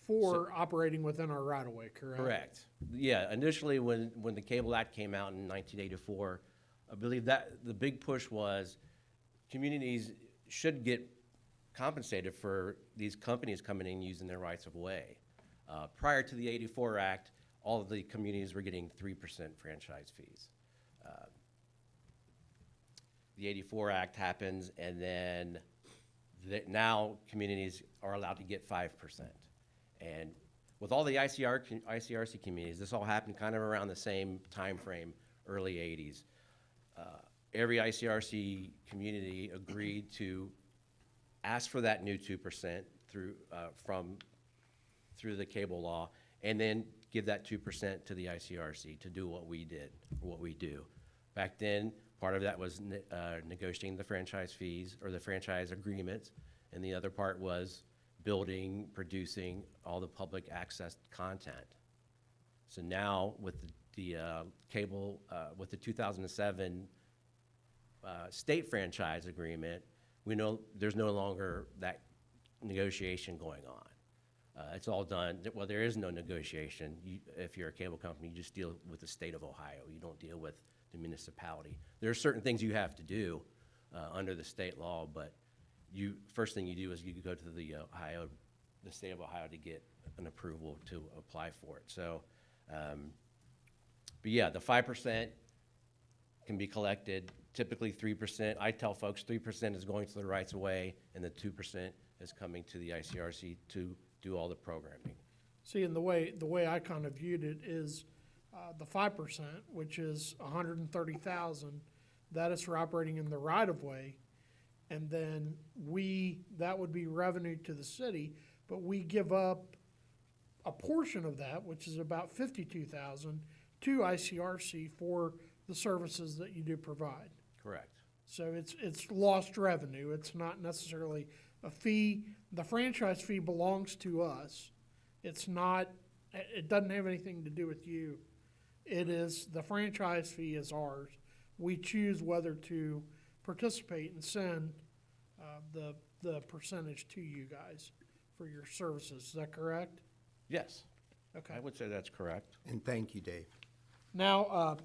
For operating within our right-of-way, correct? Correct. Yeah, initially, when the Cable Act came out in 1984, I believe that the big push was communities should get compensated for these companies coming in using their rights of way. Prior to the 84 Act, all of the communities were getting 3% franchise fees. The 84 Act happens, and then now communities are allowed to get 5%. And with all the ICRC communities, this all happened kind of around the same time frame, early 80s. Every ICRC community agreed to ask for that new 2% through the cable law, and then give that 2% to the ICRC to do what we did, or what we do. Back then, part of that was negotiating the franchise fees or the franchise agreements, and the other part was building, producing all the public access content. So now with the cable, with the 2007 state franchise agreement, we know there's no longer that negotiation going on. It's all done. Well, there is no negotiation. If you're a cable company, you just deal with the state of Ohio. You don't deal with the municipality. There are certain things you have to do under the state law, but first thing you do is you go to the state of Ohio to get an approval to apply for it. So, but yeah, the 5% can be collected, typically 3%. I tell folks 3% is going to the rights of way, and the 2% is coming to the ICRC to do all the programming. See, and the way I kind of viewed it is the 5%, which is 130,000, that is for operating in the right-of-way, and then that would be revenue to the city, but we give up a portion of that, which is about 52,000, to ICRC for the services that you do provide. Correct. So it's lost revenue. It's not necessarily a fee. The franchise fee belongs to us. It doesn't have anything to do with you. The franchise fee is ours. We choose whether to participate and send the percentage to you guys for your services. Is that correct? Yes. Okay. I would say that's correct. And thank you, Dave. Now,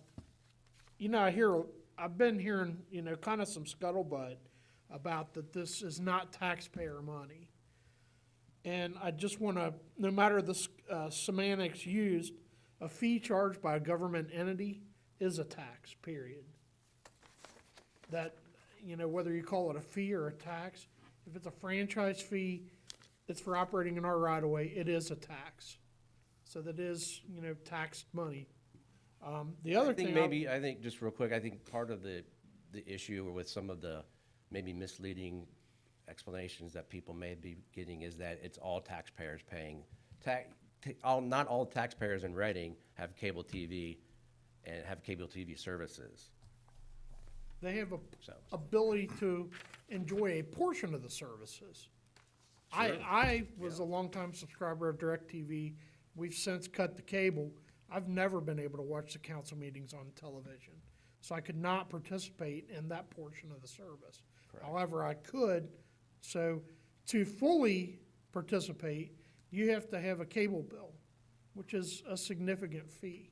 I've been hearing, kind of some scuttlebutt about that this is not taxpayer money. And I just want to, no matter the semantics used, a fee charged by a government entity is a tax, period. That, whether you call it a fee or a tax, if it's a franchise fee, it's for operating in our right-of-way, it is a tax. So that is, taxed money. The other thing. I think just real quick, I think part of the issue with some of the maybe misleading explanations that people may be getting is that it's all taxpayers paying. Not all taxpayers in Reading have cable TV and have cable TV services. They have ability to enjoy a portion of the services. Sure. I was a longtime subscriber of DirecTV. We've since cut the cable. I've never been able to watch the council meetings on television. So I could not participate in that portion of the service. Correct. However, I could. So to fully participate, you have to have a cable bill, which is a significant fee.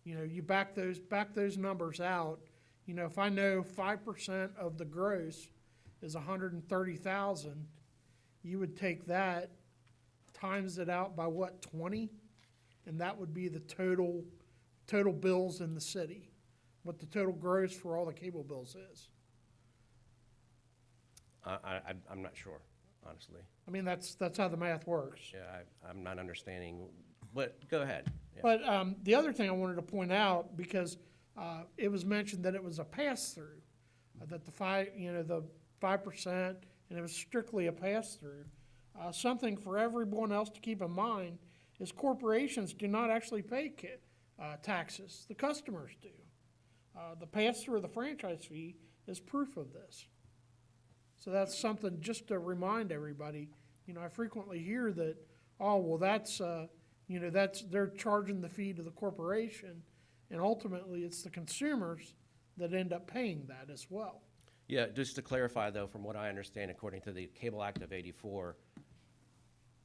You back those numbers out. If I know 5% of the gross is 130,000, you would take that, times it out by 20? And that would be the total bills in the city, what the total gross for all the cable bills is. I'm not sure, honestly. I mean, that's how the math works. Yeah, I'm not understanding, but go ahead. Yeah. But the other thing I wanted to point out, because it was mentioned that it was a pass-through, that the 5%, and it was strictly a pass-through. Something for everyone else to keep in mind is corporations do not actually pay taxes. The customers do. The pass-through of the franchise fee is proof of this. So that's something just to remind everybody. I frequently hear that, that's, you know, they're charging the fee to the corporation, and ultimately, it's the consumers that end up paying that as well. Yeah, just to clarify though, from what I understand, according to the Cable Act of '84,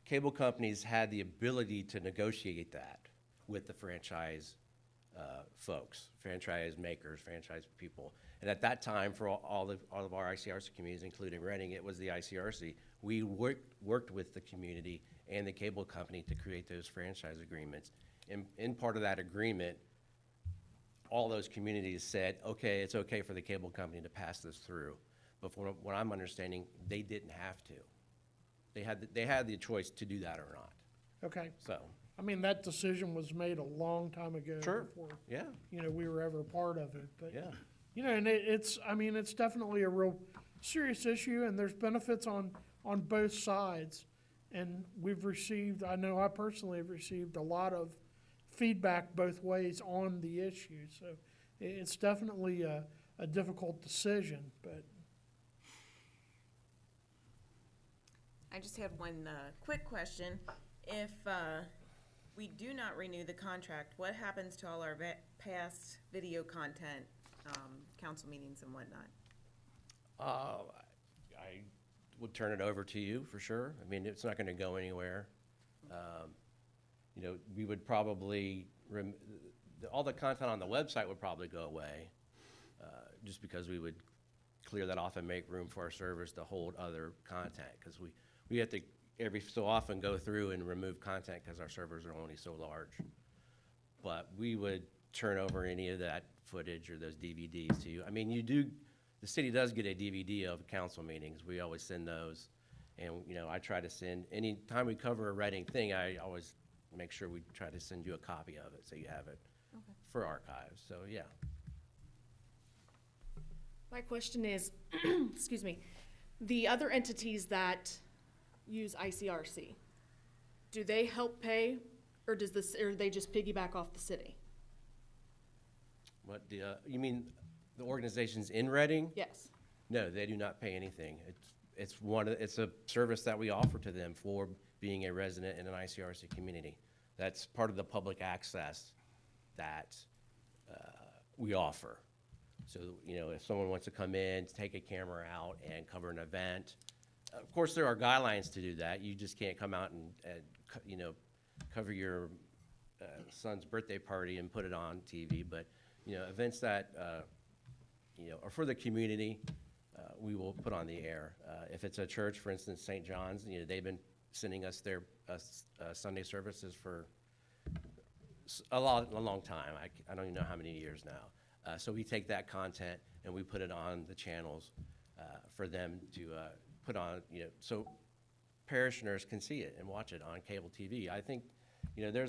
cable companies had the ability to negotiate that with the franchise folks, franchise makers, franchise people. And at that time, for all of our ICRC communities, including Reading, it was the ICRC. We worked with the community and the cable company to create those franchise agreements. And in part of that agreement, all those communities said, okay, it's okay for the cable company to pass this through. But from what I'm understanding, they didn't have to. They had the choice to do that or not. Okay, So, I mean, that decision was made a long time ago. Sure. Before, yeah, you know, we were ever a part of it, but. yeah. You know, and I mean, it's definitely a real serious issue, and there's benefits on both sides. And I know I personally have received a lot of feedback both ways on the issue. So it's definitely a difficult decision, but. I just have one quick question. If we do not renew the contract, what happens to all our past video content, council meetings and whatnot? I would turn it over to you for sure. I mean, it's not going to go anywhere. You know, we would probably, all the content on the website would probably go away, just because we would clear that off and make room for our servers to hold other content, because we have to every so often go through and remove content because our servers are only so large. But we would turn over any of that footage or those DVDs to you. I mean, the city does get a DVD of council meetings. We always send those. And, you know, I try to send, any time we cover a Reading thing, I always make sure we try to send you a copy of it so you have it for archives. So, yeah. My question is, excuse me, the other entities that use ICRC, do they help pay, or or they just piggyback off the city? What, you mean the organizations in Reading? Yes. No, they do not pay anything. It's a service that we offer to them for being a resident in an ICRC community. That's part of the public access that we offer. So, you know, if someone wants to come in, take a camera out and cover an event, of course, there are guidelines to do that. You just can't come out and you know, cover your son's birthday party and put it on TV. But, you know, events that, you know, are for the community, we will put on the air. If it's a church, for instance, St. John's, you know, they've been sending us their Sunday services for a long time. I don't even know how many years now. So we take that content and we put it on the channels for them to put on, you know, so parishioners can see it and watch it on cable TV. I think, you know,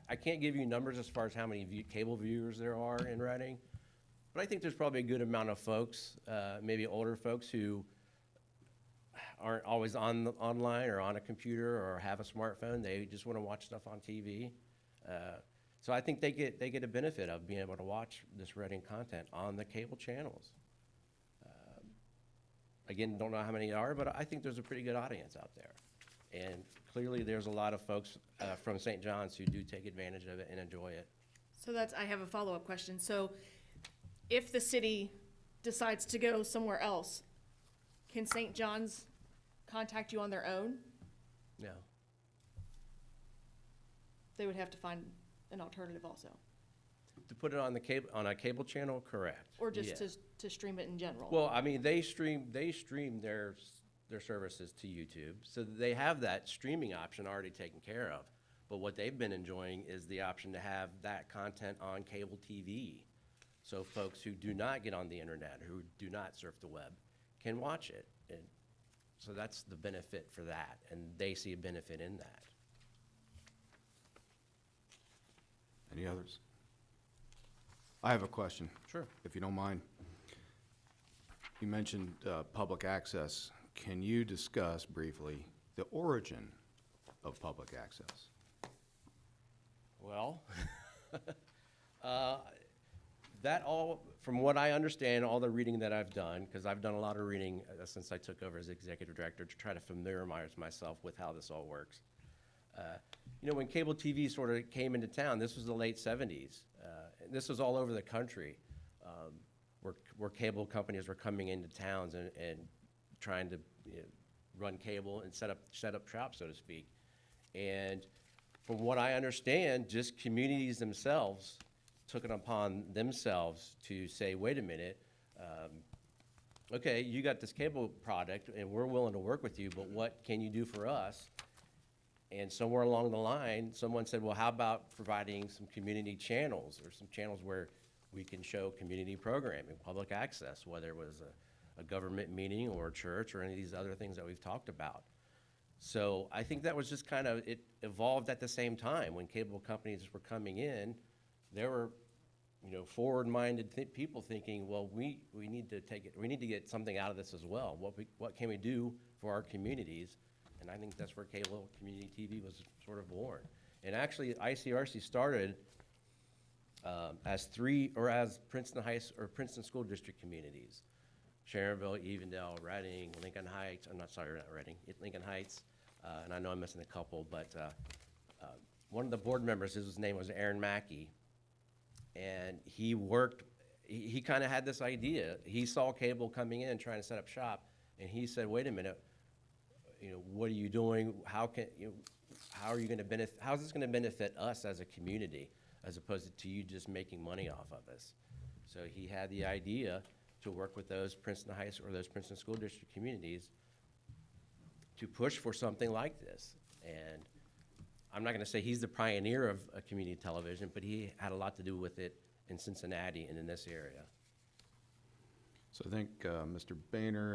I can't give you numbers as far as how many cable viewers there are in Reading, but I think there's probably a good amount of folks, maybe older folks who aren't always online or on a computer or have a smartphone. They just want to watch stuff on TV. So I think they get a benefit of being able to watch this Reading content on the cable channels. Again, don't know how many there are, but I think there's a pretty good audience out there. And clearly there's a lot of folks from St. John's who do take advantage of it and enjoy it. So I have a follow-up question. So if the city decides to go somewhere else, can St. John's contact you on their own? No. They would have to find an alternative also, To put it on a cable channel, correct. or just Yeah. to stream it in general? Well, I mean, they stream their services to YouTube, so they have that streaming option already taken care of. But what they've been enjoying is the option to have that content on cable TV. So folks who do not get on the internet, who do not surf the web, can watch it. And so that's the benefit for that, and they see a benefit in that. Any others? I have a question. Sure. If you don't mind. You mentioned public access. Can you discuss briefly the origin of public access? Well, that all, from what I understand, all the reading that I've done, because I've done a lot of reading since I took over as executive director to try to familiarize myself with how this all works. You know, when cable TV sort of came into town, this was the late 70s. And this was all over the country, where cable companies were coming into towns and trying to, you know, run cable and set up shop, so to speak. And from what I understand, just communities themselves took it upon themselves to say, wait a minute, okay, you got this cable product and we're willing to work with you, but what can you do for us? And somewhere along the line, someone said, well, how about providing some community channels or some channels where we can show community programming, public access, whether it was a government meeting or a church or any of these other things that we've talked about. So I think that was just kind of, it evolved at the same time. When cable companies were coming in, there were, you know, forward-minded people thinking, well, we need to get something out of this as well. What can we do for our communities? And I think that's where cable community TV was sort of born. And actually, ICRC started as Princeton School District communities. Sharonville, Evendale, Reading, Lincoln Heights, I'm not sorry, not Reading, Lincoln Heights, and I know I'm missing a couple, but one of the board members, his name was Aaron Mackey, and he kind of had this idea. He saw cable coming in, trying to set up shop, and he said, wait a minute, you know, what are you doing? How are you going to benefit, how is this going to benefit us as a community, as opposed to you just making money off of us? So he had the idea to work with those Princeton High School or those Princeton School District communities to push for something like this. And I'm not going to say he's the pioneer of community television, but he had a lot to do with it in Cincinnati and in this area. So I think Mr. Boehner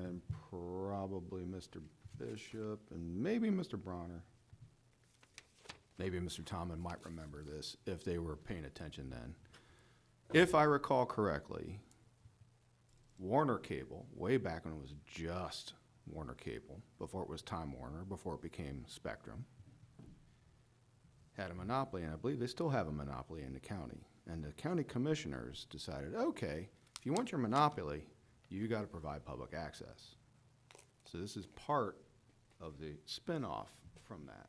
and probably Mr. Bishop and maybe Mr. Bronner. Maybe Mr. Tomlin might remember this if they were paying attention then. If I recall correctly, Warner Cable, way back when it was just Warner Cable, before it was Time Warner, before it became Spectrum, had a monopoly, and I believe they still have a monopoly in the county. And the county commissioners decided, okay, if you want your monopoly, you got to provide public access. So this is part of the spinoff from that.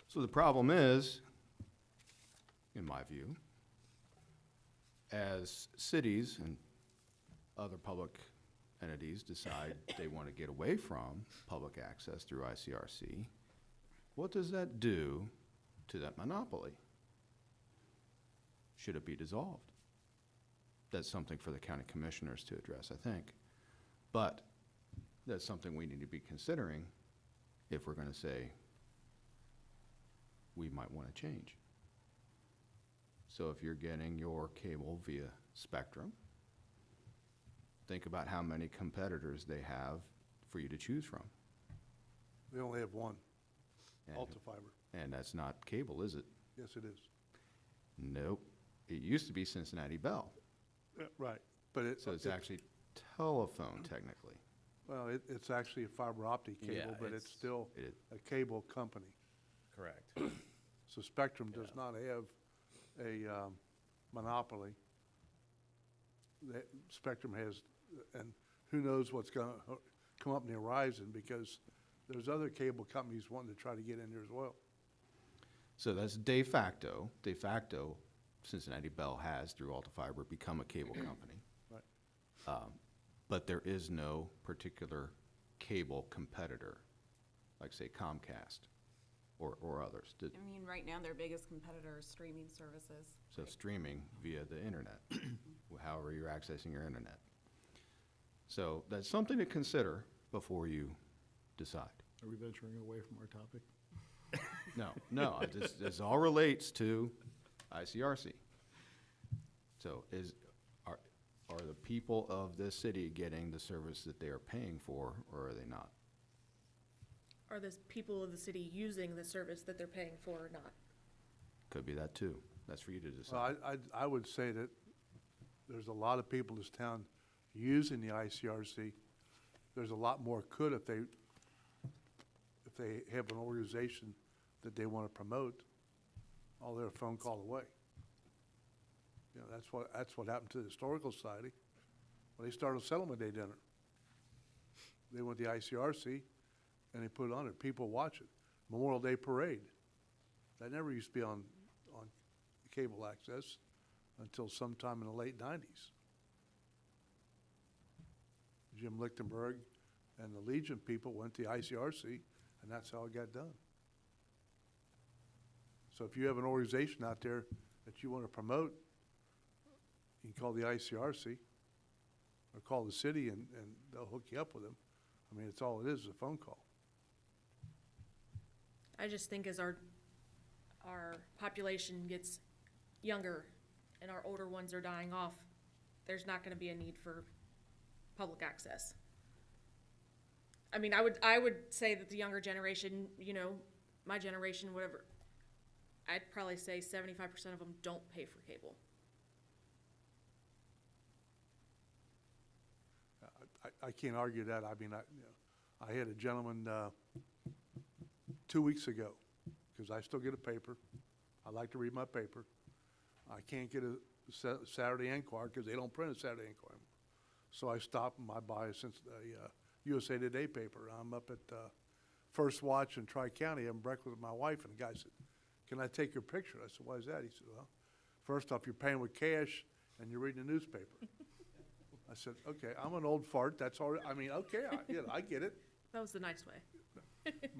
So the problem is, in my view, as cities and other public entities decide they want to get away from public access through ICRC, what does that do to that monopoly? Should it be dissolved? That's something for the county commissioners to address, I think. But that's something we need to be considering if we're going to say we might want to change. So if you're getting your cable via Spectrum, think about how many competitors they have for you to choose from. They only have one, And- Alta Fiber. And that's not cable, is it? Yes, it is. Nope. It used to be Cincinnati Bell. Right, but So it's actually telephone technically. Well, it's actually a fiber optic Yeah, cable, but it's still It- a cable company. Correct. So Spectrum does not have a monopoly. Spectrum has, and who knows what's going to come up in the horizon, because there's other cable companies wanting to try to get in there as well. So that's de facto. De facto, Cincinnati Bell has, through Alta Fiber, become a cable company. Right. But there is no particular cable competitor, like say Comcast or others. I mean, right now, their biggest competitor is streaming services. So streaming via the internet, however you're accessing your internet. So that's something to consider before you decide. Are we venturing away from our topic? No, this all relates to ICRC. So are the people of this city getting the service that they are paying for, or are they not? Are the people of the city using the service that they're paying for or not? Could be that too. That's for you to Well, decide. I would say that there's a lot of people in this town using the ICRC. There's a lot more could if they have an organization that they want to promote, all they're a phone call away. You know, that's what happened to the Historical Society. When they started a settlement day dinner, they went to the ICRC, and they put it on there. People watch it. Memorial Day Parade. That never used to be on cable access until sometime in the late 90s. Jim Lichtenberg and the Legion people went to the ICRC, and that's how it got done. So if you have an organization out there that you want to promote, you can call the ICRC or call the city, and they'll hook you up with them. I mean, it's all it is a phone call. I just think as our population gets younger and our older ones are dying off, there's not gonna be a need for public access. I mean, I would say that the younger generation, you know, my generation, whatever, I'd probably say 75% of them don't pay for cable. I can't argue that. I mean, I had a gentleman 2 weeks ago, because I still get a paper. I like to read my paper. I can't get a Saturday Enquirer because they don't print a Saturday Enquirer. So I stop and I buy a USA Today paper. I'm up at First Watch in Tri-County having breakfast with my wife, and the guy said, "Can I take your picture?" I said, "Why is that?" He said, "Well, first off, you're paying with cash and you're reading the newspaper." I said, "Okay, I'm an old fart. That's all. I mean, okay, I get it." That was the nice way.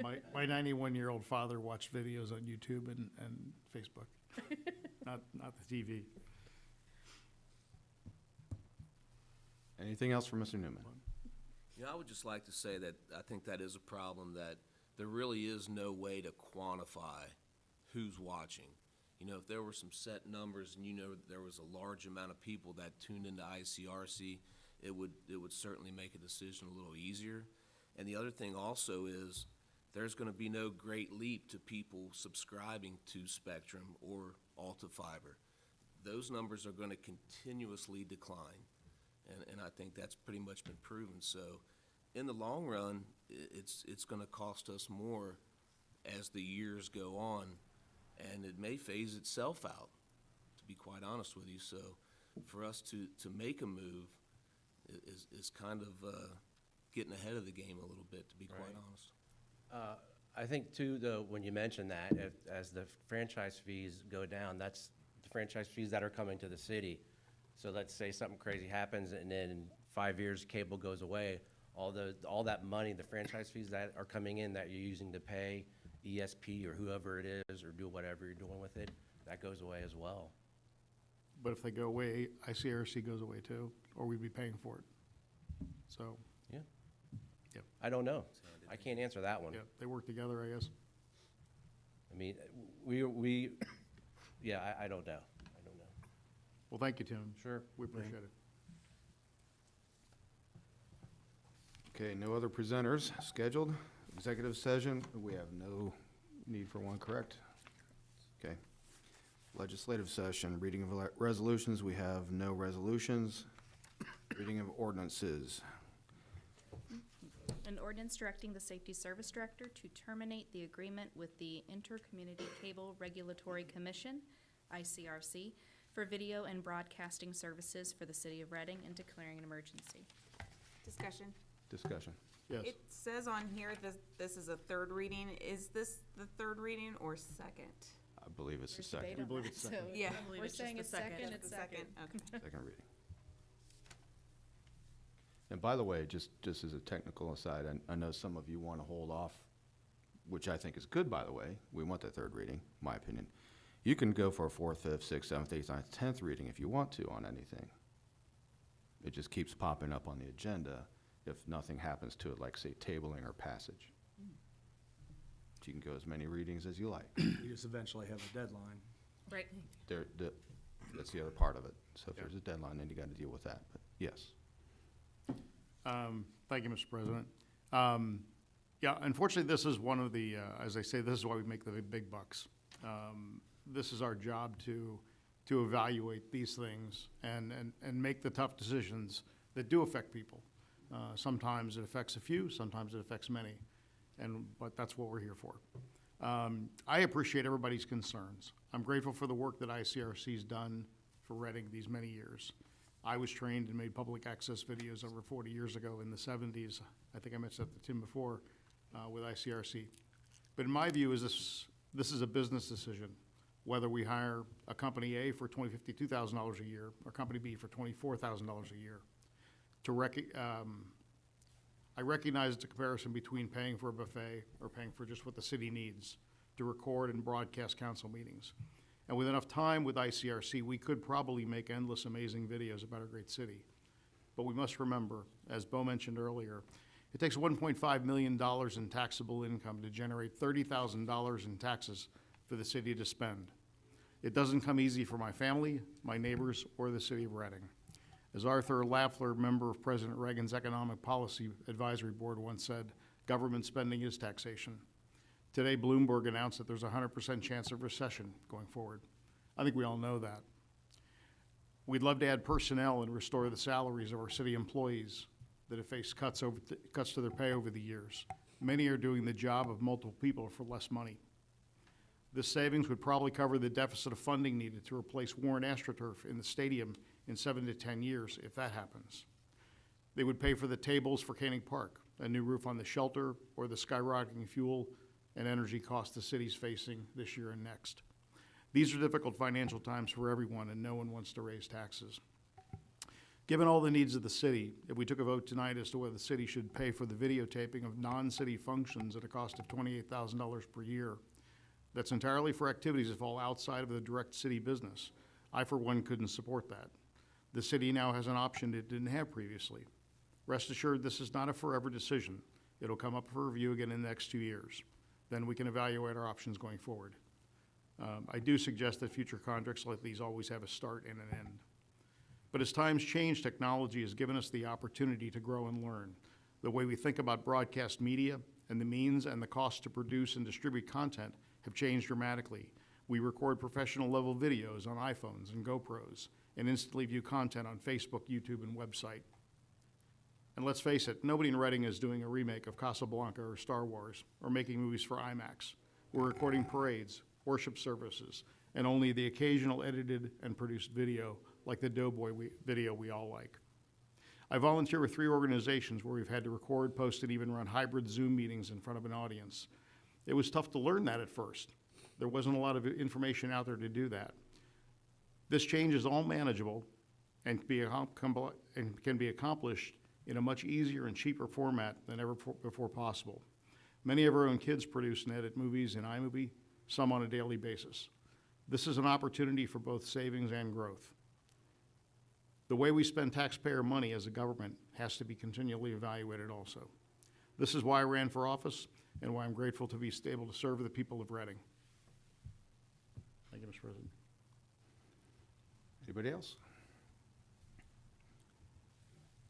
My 91-year-old father watched videos on YouTube and Facebook, not the TV. Anything else for Mr. Newman? Yeah, I would just like to say that I think that is a problem, that there really is no way to quantify who's watching. You know, if there were some set numbers and you know there was a large amount of people that tuned into ICRC, it would certainly make a decision a little easier. And the other thing also is there's going to be no great leap to people subscribing to Spectrum or Alta Fiber. Those numbers are going to continuously decline. And I think that's pretty much been proven. So in the long run, it's going to cost us more as the years go on, and it may phase itself out, to be quite honest with you. So for us to make a move is kind of getting ahead of the game a little bit, to be quite honest. I think too, though, when you mention that, as the franchise fees go down, that's the franchise fees that are coming to the city. So let's say something crazy happens and then in 5 years cable goes away, all that money, the franchise fees that are coming in that you're using to pay ESP or whoever it is or do whatever you're doing with it, that goes away as well. But if they go away, ICRC goes away too, or we'd be paying for it. So, Yeah. Yep. I don't know. I can't answer that one. yeah, they work together, I guess. I mean, yeah, I don't know. I don't know. Well, thank you, Tim. Sure. We appreciate it. Okay, no other presenters scheduled. Executive session, we have no need for one, correct? Okay. Legislative session, reading of resolutions, we have no resolutions. Reading of ordinances. An ordinance directing the Safety Service Director to terminate the agreement with the Intercommunity Cable Regulatory Commission, ICRC, for video and broadcasting services for the city of Reading and declaring an emergency. Discussion. Discussion. Yes. It says on here this is a third reading. Is this the third reading or second? I believe it's the There's debate second, on believe that, it's second. so Yeah. I believe We're it's just saying the it's second. second, Just it's the second. Okay. second reading. And by the way, just as a technical aside, I know some of you want to hold off, which I think is good, by the way. We want the third reading, my opinion. You can go for a fourth, fifth, sixth, seventh, eighth, ninth, 10th reading if you want to on anything. It just keeps popping up on the agenda if nothing happens to it, like, say, tabling or passage. So you can go as many readings as you like. You just eventually have a deadline. Right. That's the other part of it. So if there's a deadline, then you got to deal with that. But yes. Thank you, Mr. President. Yeah, unfortunately, this is one of the, as I say, this is why we make the big bucks. This is our job to evaluate these things and make the tough decisions that do affect people. Sometimes it affects a few, sometimes it affects many, but that's what we're here for. I appreciate everybody's concerns. I'm grateful for the work that ICRC's done for Reading these many years. I was trained and made public access videos over 40 years ago in the 70s. I think I mentioned that to Tim before. with ICRC. But in my view, this is a business decision, whether we hire a company A for $52,000 a year or company B for $24,000 a year. I recognize it's a comparison between paying for a buffet or paying for just what the city needs to record and broadcast council meetings. And with enough time with ICRC, we could probably make endless amazing videos about our great city. But we must remember, as Bo mentioned earlier, it takes $1.5 million in taxable income to generate $30,000 in taxes for the city to spend. It doesn't come easy for my family, my neighbors, or the city of Reading. As Arthur Lafler, member of President Reagan's Economic Policy Advisory Board, once said, government spending is taxation. Today, Bloomberg announced that there's a 100% chance of recession going forward. I think we all know that. We'd love to add personnel and restore the salaries of our city employees that have faced cuts to their pay over the years. Many are doing the job of multiple people for less money. This savings would probably cover the deficit of funding needed to replace Warren AstroTurf in the stadium in 7 to 10 years, if that happens. They would pay for the tables for Canning Park, a new roof on the shelter, or the skyrocketing fuel and energy costs the city's facing this year and next. These are difficult financial times for everyone, and no one wants to raise taxes. Given all the needs of the city, if we took a vote tonight as to whether the city should pay for the videotaping of non-city functions at a cost of $28,000 per year, that's entirely for activities that fall outside of the direct city business, I, for one, couldn't support that. The city now has an option it didn't have previously. Rest assured, this is not a forever decision. It'll come up for review again in the next 2 years. Then we can evaluate our options going forward. I do suggest that future contracts like these always have a start and an end. But as times change, technology has given us the opportunity to grow and learn. The way we think about broadcast media and the means and the cost to produce and distribute content have changed dramatically. We record professional level videos on iPhones and GoPros and instantly view content on Facebook, YouTube, and website. And let's face it, nobody in Reading is doing a remake of Casablanca or Star Wars or making movies for IMAX. We're recording parades, worship services, and only the occasional edited and produced video like the Doughboy video we all like. I volunteer with 3 organizations where we've had to record, post, and even run hybrid Zoom meetings in front of an audience. It was tough to learn that at first. There wasn't a lot of information out there to do that. This change is all manageable and can be accomplished in a much easier and cheaper format than ever before possible. Many of our own kids produce and edit movies in iMovie, some on a daily basis. This is an opportunity for both savings and growth. The way we spend taxpayer money as a government has to be continually evaluated also. This is why I ran for office and why I'm grateful to be able to serve the people of Reading. Thank you, Mr. President. Anybody else?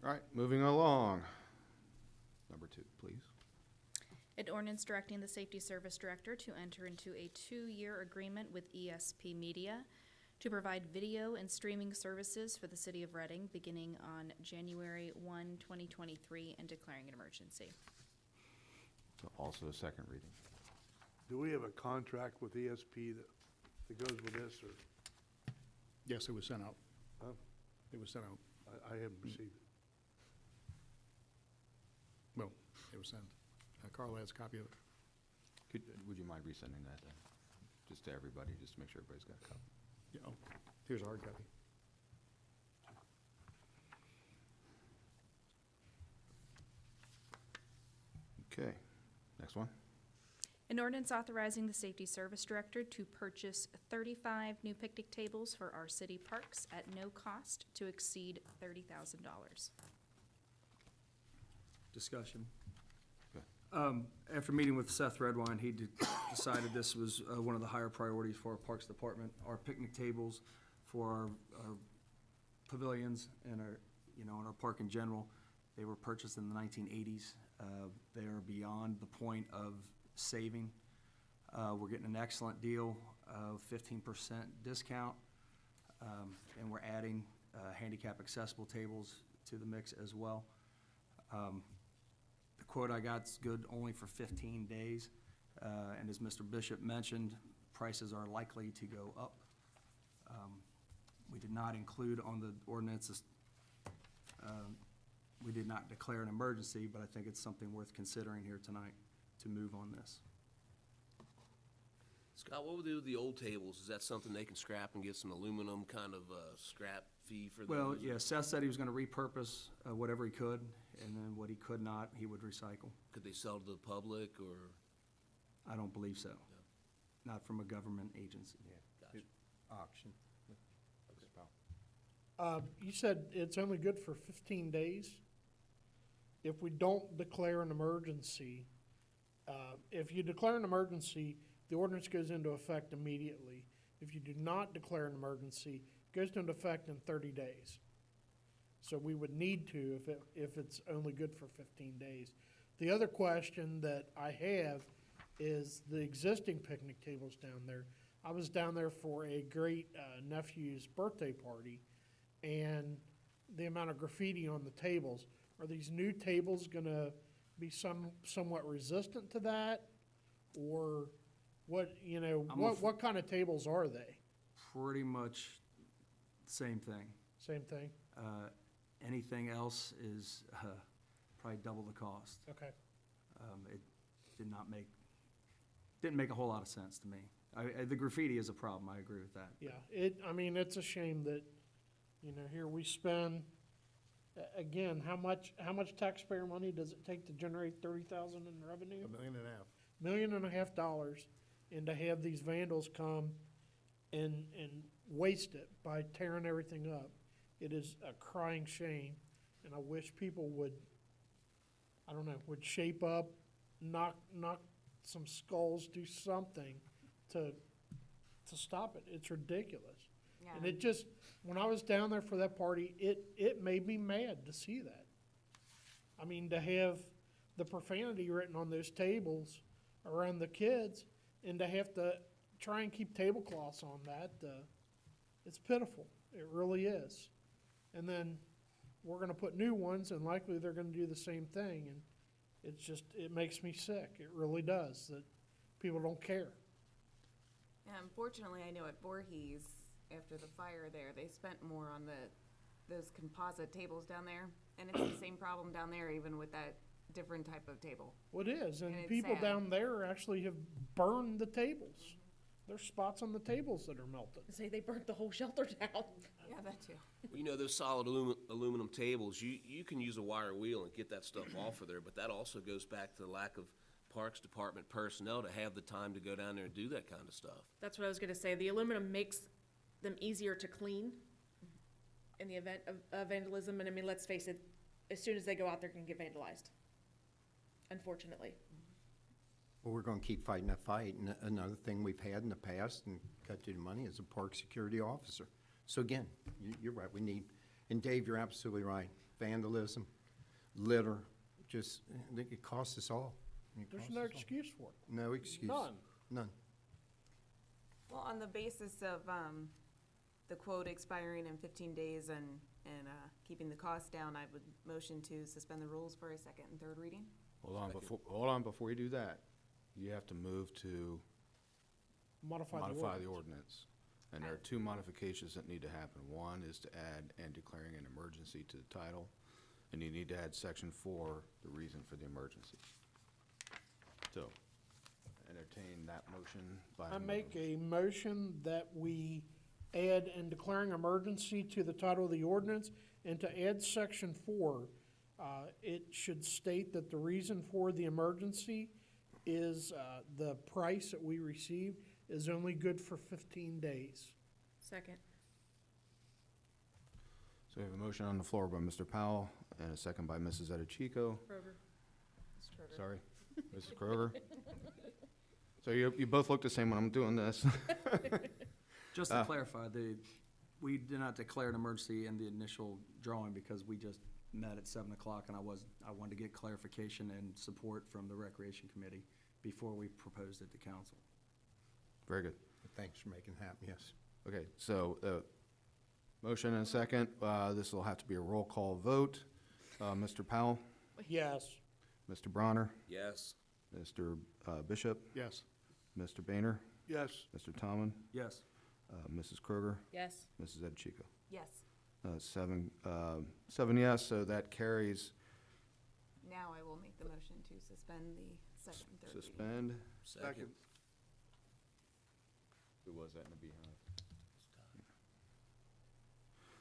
All right, moving along. Number 2, please. An ordinance directing the Safety Service Director to enter into a 2-year agreement with ESP Media to provide video and streaming services for the city of Reading beginning on January 1, 2023 and declaring an emergency. So also a second reading. Do we have a contract with ESP that goes with this, or? Yes, it was sent out. Huh? It was sent out. I haven't received it. Well, it was sent. Carla has a copy of it. Would you mind resending that then? Just to everybody, just to make sure everybody's got a copy. Yeah, oh, here's a hard copy. Okay, next one. An ordinance authorizing the Safety Service Director to purchase 35 new picnic tables for our city parks at no cost to exceed $30,000. Discussion. Okay. After meeting with Seth Redwine, he decided this was one of the higher priorities for our Parks Department. Our picnic tables for our pavilions and and our park in general, they were purchased in the 1980s. They are beyond the point of saving. We're getting an excellent deal of 15% discount, and we're adding handicap accessible tables to the mix as well. The quote I got is good only for 15 days, and as Mr. Bishop mentioned, prices are likely to go up. We did not include on the ordinances, we did not declare an emergency, but I think it's something worth considering here tonight to move on this. Scott, what would we do with the old tables? Is that something they can scrap and get some aluminum kind of scrap fee for? Well, those? yeah, Seth said he was gonna repurpose whatever he could, and then what he could not, he would recycle. Could they sell to the public, or? I don't believe so. Not from a government agency. Gotcha. Auction. You said it's only good for 15 days? If we don't declare an emergency, if you declare an emergency, the ordinance goes into effect immediately. If you do not declare an emergency, it goes into effect in 30 days. So we would need to if it's only good for 15 days. The other question that I have is the existing picnic tables down there. I was down there for a great nephew's birthday party, and the amount of graffiti on the tables. Are these new tables gonna be somewhat resistant to that? Or what, you know, what kind of tables are they? Pretty much same thing. Same thing? Anything else is probably double the cost. Okay. It didn't make a whole lot of sense to me. The graffiti is a problem, I agree with that. Yeah, I mean, it's a shame that, you know, here we spend, again, how much taxpayer money does it take to generate 30,000 in revenue? $1.5 million. $1.5 million, and to have these vandals come and waste it by tearing everything up. It is a crying shame, and I wish people would, I don't know, would shape up, knock some skulls, do something to stop it. It's ridiculous. And it just, when I was down there for that party, it made me mad to see that. I mean, to have the profanity written on those tables around the kids, and to have to try and keep tablecloths on that, it's pitiful. It really is. And then we're gonna put new ones, and likely they're gonna do the same thing, and it's just, it makes me sick. It really does, that people don't care. Yeah, unfortunately, I know at Voorhees, after the fire there, they spent more on those composite tables down there, and it's the same problem down there, even with that different type of table. Well, it is, and it's people sad. down there actually have burned the tables. There's spots on the tables that are melted. Say they burnt the whole shelter down. Yeah, that too. Well, you know, those solid aluminum tables, you can use a wire wheel and get that stuff off of there, but that also goes back to the lack of Parks Department personnel to have the time to go down there and do that kind of stuff. That's what I was gonna say. The aluminum makes them easier to clean in the event of vandalism. And I mean, let's face it, as soon as they go out, they're gonna get vandalized, unfortunately. Well, we're gonna keep fighting that fight, and another thing we've had in the past and cut to the money is a park security officer. So again, you're right, we need, and Dave, you're absolutely right, vandalism, litter, just, it costs us all. There's no excuse for it. No excuse. None. None. Well, on the basis of, the quote expiring in 15 days and keeping the cost down, I would motion to suspend the rules for a second and third reading. Hold on, before you do that, you have to move to Modify modify the the ordinance. ordinance. And there are two modifications that need to happen. One is to add "and declaring an emergency" to the title, and you need to add section 4, the reason for the emergency. So, entertain that motion by. I make a motion that we add "and declaring emergency" to the title of the ordinance, and to add section 4. It should state that the reason for the emergency is the price that we received is only good for 15 days. Second. So we have a motion on the floor by Mr. Powell and a second by Mrs. Edichico. Kroger. Sorry, Mrs. Kroger. So you both look the same when I'm doing this. Just to clarify, we did not declare an emergency in the initial drawing because we just met at 7 o'clock, and I wanted to get clarification and support from the Recreation Committee before we proposed it to council. Very good. Thanks for making it happen, yes. Okay, so, motion and a second. This will have to be a roll call vote. Mr. Powell, Yes. Mr. Bronner, Yes. Mr. Bishop, Yes. Mr. Boehner, Yes, Mr. Tomlin, Yes. Mrs. Kroger, Yes. Mrs. Edichico. Yes. 7 yes, so that carries. Now I will make the motion to suspend the Second and third reading. suspend. Second. Who was that in the beehive?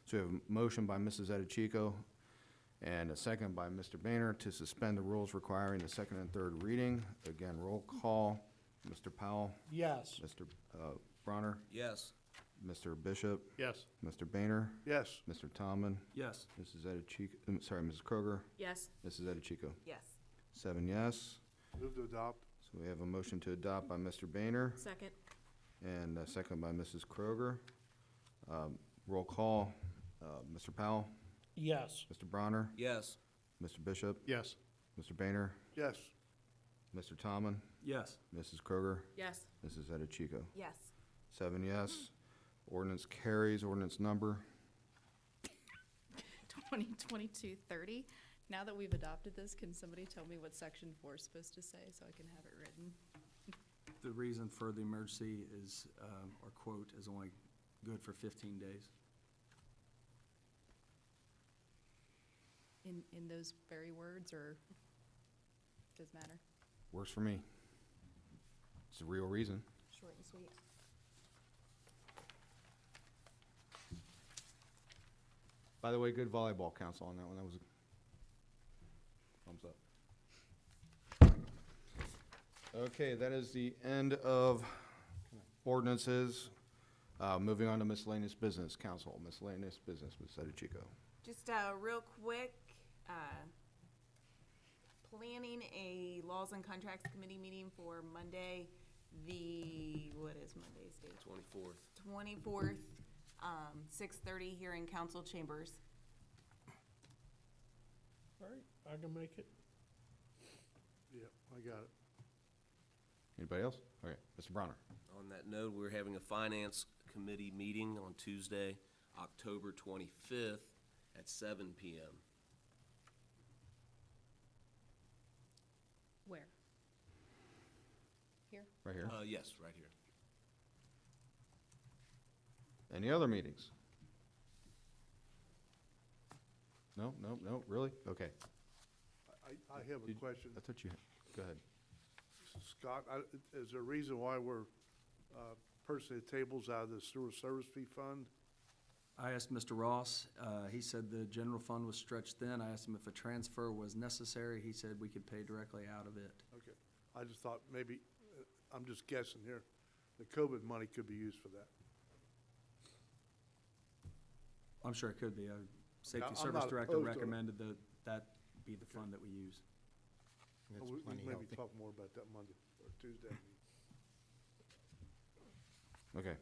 So we have a motion by Mrs. Edichico and a second by Mr. Boehner to suspend the rules requiring the second and third reading. Again, roll call. Mr. Powell, Yes. Mr. Bronner, Yes. Mr. Bishop, Yes. Mr. Boehner, Yes. Mr. Tomlin, Yes. Mrs. Edichico, sorry, Mrs. Kroger, Yes. Mrs. Edichico. Yes. 7 yes. Move to adopt. So we have a motion to adopt by Mr. Boehner Second. and a second by Mrs. Kroger. Roll call. Mr. Powell, Yes. Mr. Bronner, Yes. Mr. Bishop, Yes. Mr. Boehner, Yes. Mr. Tomlin, Yes. Mrs. Kroger, Yes. Mrs. Edichico. Yes. 7 yes. Ordinance carries. Ordinance number. 2022-30. Now that we've adopted this, can somebody tell me what section 4 is supposed to say so I can have it written? The reason for the emergency is, our quote is only good for 15 days. In those very words, or does matter? Works for me. It's the real reason. Short and sweet. By the way, good volleyball counsel on that one. That was a thumbs up. Okay, that is the end of ordinances. Moving on to miscellaneous business. Council, miscellaneous business, Ms. Edichico. Just real quick, planning a Laws and Contracts Committee meeting for Monday, what is Monday's date? 24th. 24th, 6:30 here in council chambers. All right, I can make it. Yeah, I got it. Anybody else? Okay, Mr. Bronner. On that note, we're having a finance committee meeting on Tuesday, October 25th at 7 PM. Where? Here? Right here. Yes, right here. Any other meetings? No, no, no, really? Okay. I have a Did- question. I thought you, go ahead. Scott, is there a reason why we're purchasing the tables out of the sewer service fee fund? I asked Mr. Ross, he said the general fund was stretched thin. I asked him if a transfer was necessary. He said we could pay directly out of it. Okay, I just thought maybe, I'm just guessing here, the COVID money could be used for that. I'm sure it could be. Safety I'm Service not Director opposed to it. recommended that be the fund that we use. It's We plenty maybe healthy. talk more about that Monday or Tuesday. Okay.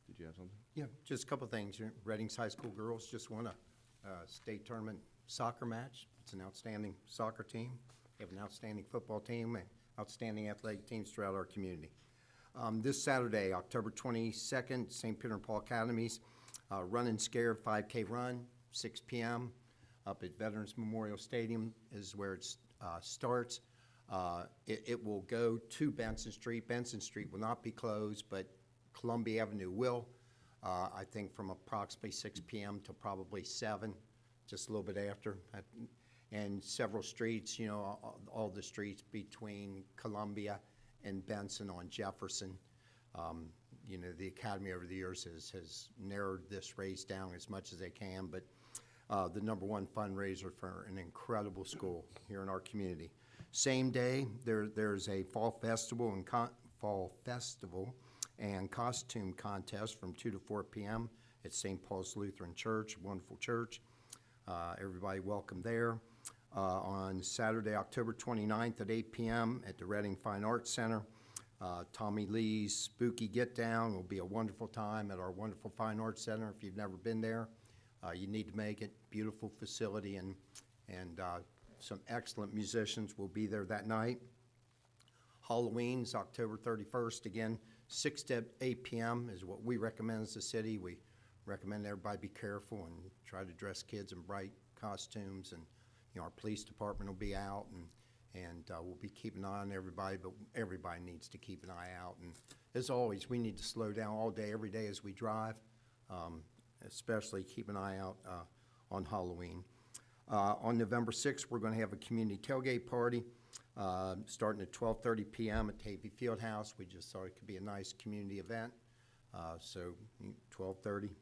Did you have something? Yeah, just a couple of things. Reading's high school girls just won a state tournament soccer match. It's an outstanding soccer team. We have an outstanding football team, and outstanding athletic teams throughout our community. This Saturday, October 22nd, St. Peter and Paul Academies, Run and Scared 5K Run, 6 p.m. up at Veterans Memorial Stadium is where it starts. It will go to Benson Street. Benson Street will not be closed, but Columbia Avenue will. I think from approximately 6 p.m. to probably 7, just a little bit after. And several streets, you know, all the streets between Columbia and Benson on Jefferson. You know, the Academy over the years has narrowed this race down as much as they can, but the #1 fundraiser for an incredible school here in our community. Same day, there's a fall festival and costume contest from 2 to 4 p.m. at St. Paul's Lutheran Church, wonderful church. Everybody welcome there. On Saturday, October 29th at 8 p.m. at the Reading Fine Arts Center, Tommy Lee's Spooky Get Down will be a wonderful time at our wonderful Fine Arts Center. If you've never been there, you need to make it. Beautiful facility, and some excellent musicians will be there that night. Halloween's October 31st, again, 6 to 8 p.m. is what we recommend as a city. We recommend everybody be careful and try to dress kids in bright costumes, and you know, our police department will be out, and we'll be keeping an eye on everybody, but everybody needs to keep an eye out. And as always, we need to slow down all day, every day as we drive, especially keep an eye out on Halloween. On November 6th, we're going to have a community tailgate party. starting at 12:30 PM at Tavy Fieldhouse. We just thought it could be a nice community event. So 12:30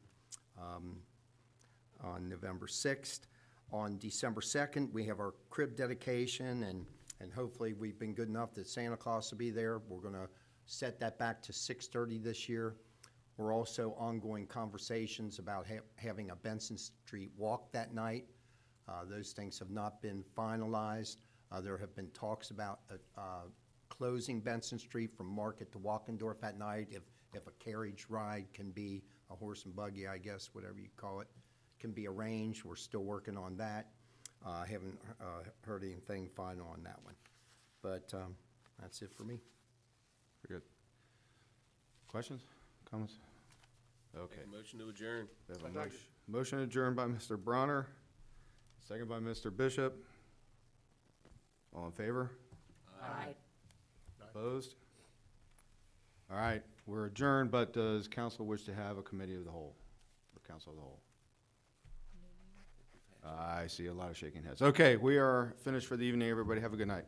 on November 6th. On December 2nd, we have our crib dedication, and hopefully we've been good enough that Santa Claus will be there. We're going to set that back to 6:30 this year. We're also ongoing conversations about having a Benson Street walk that night. Those things have not been finalized. There have been talks about closing Benson Street from Market to Walkendorf at night if a carriage ride can be, a horse and buggy, I guess, whatever you call it, can be arranged. We're still working on that. Haven't heard anything final on that one. But that's it for me. Very good. Questions, comments? Okay. Make a motion to adjourn. We have a motion adjourned by Mr. Bronner, second by Mr. Bishop. All in favor? Aye. Opposed? All right, we're adjourned, but does council wish to have a committee of the whole, or council of the whole? I see a lot of shaking heads. Okay, we are finished for the evening, everybody. Have a good night.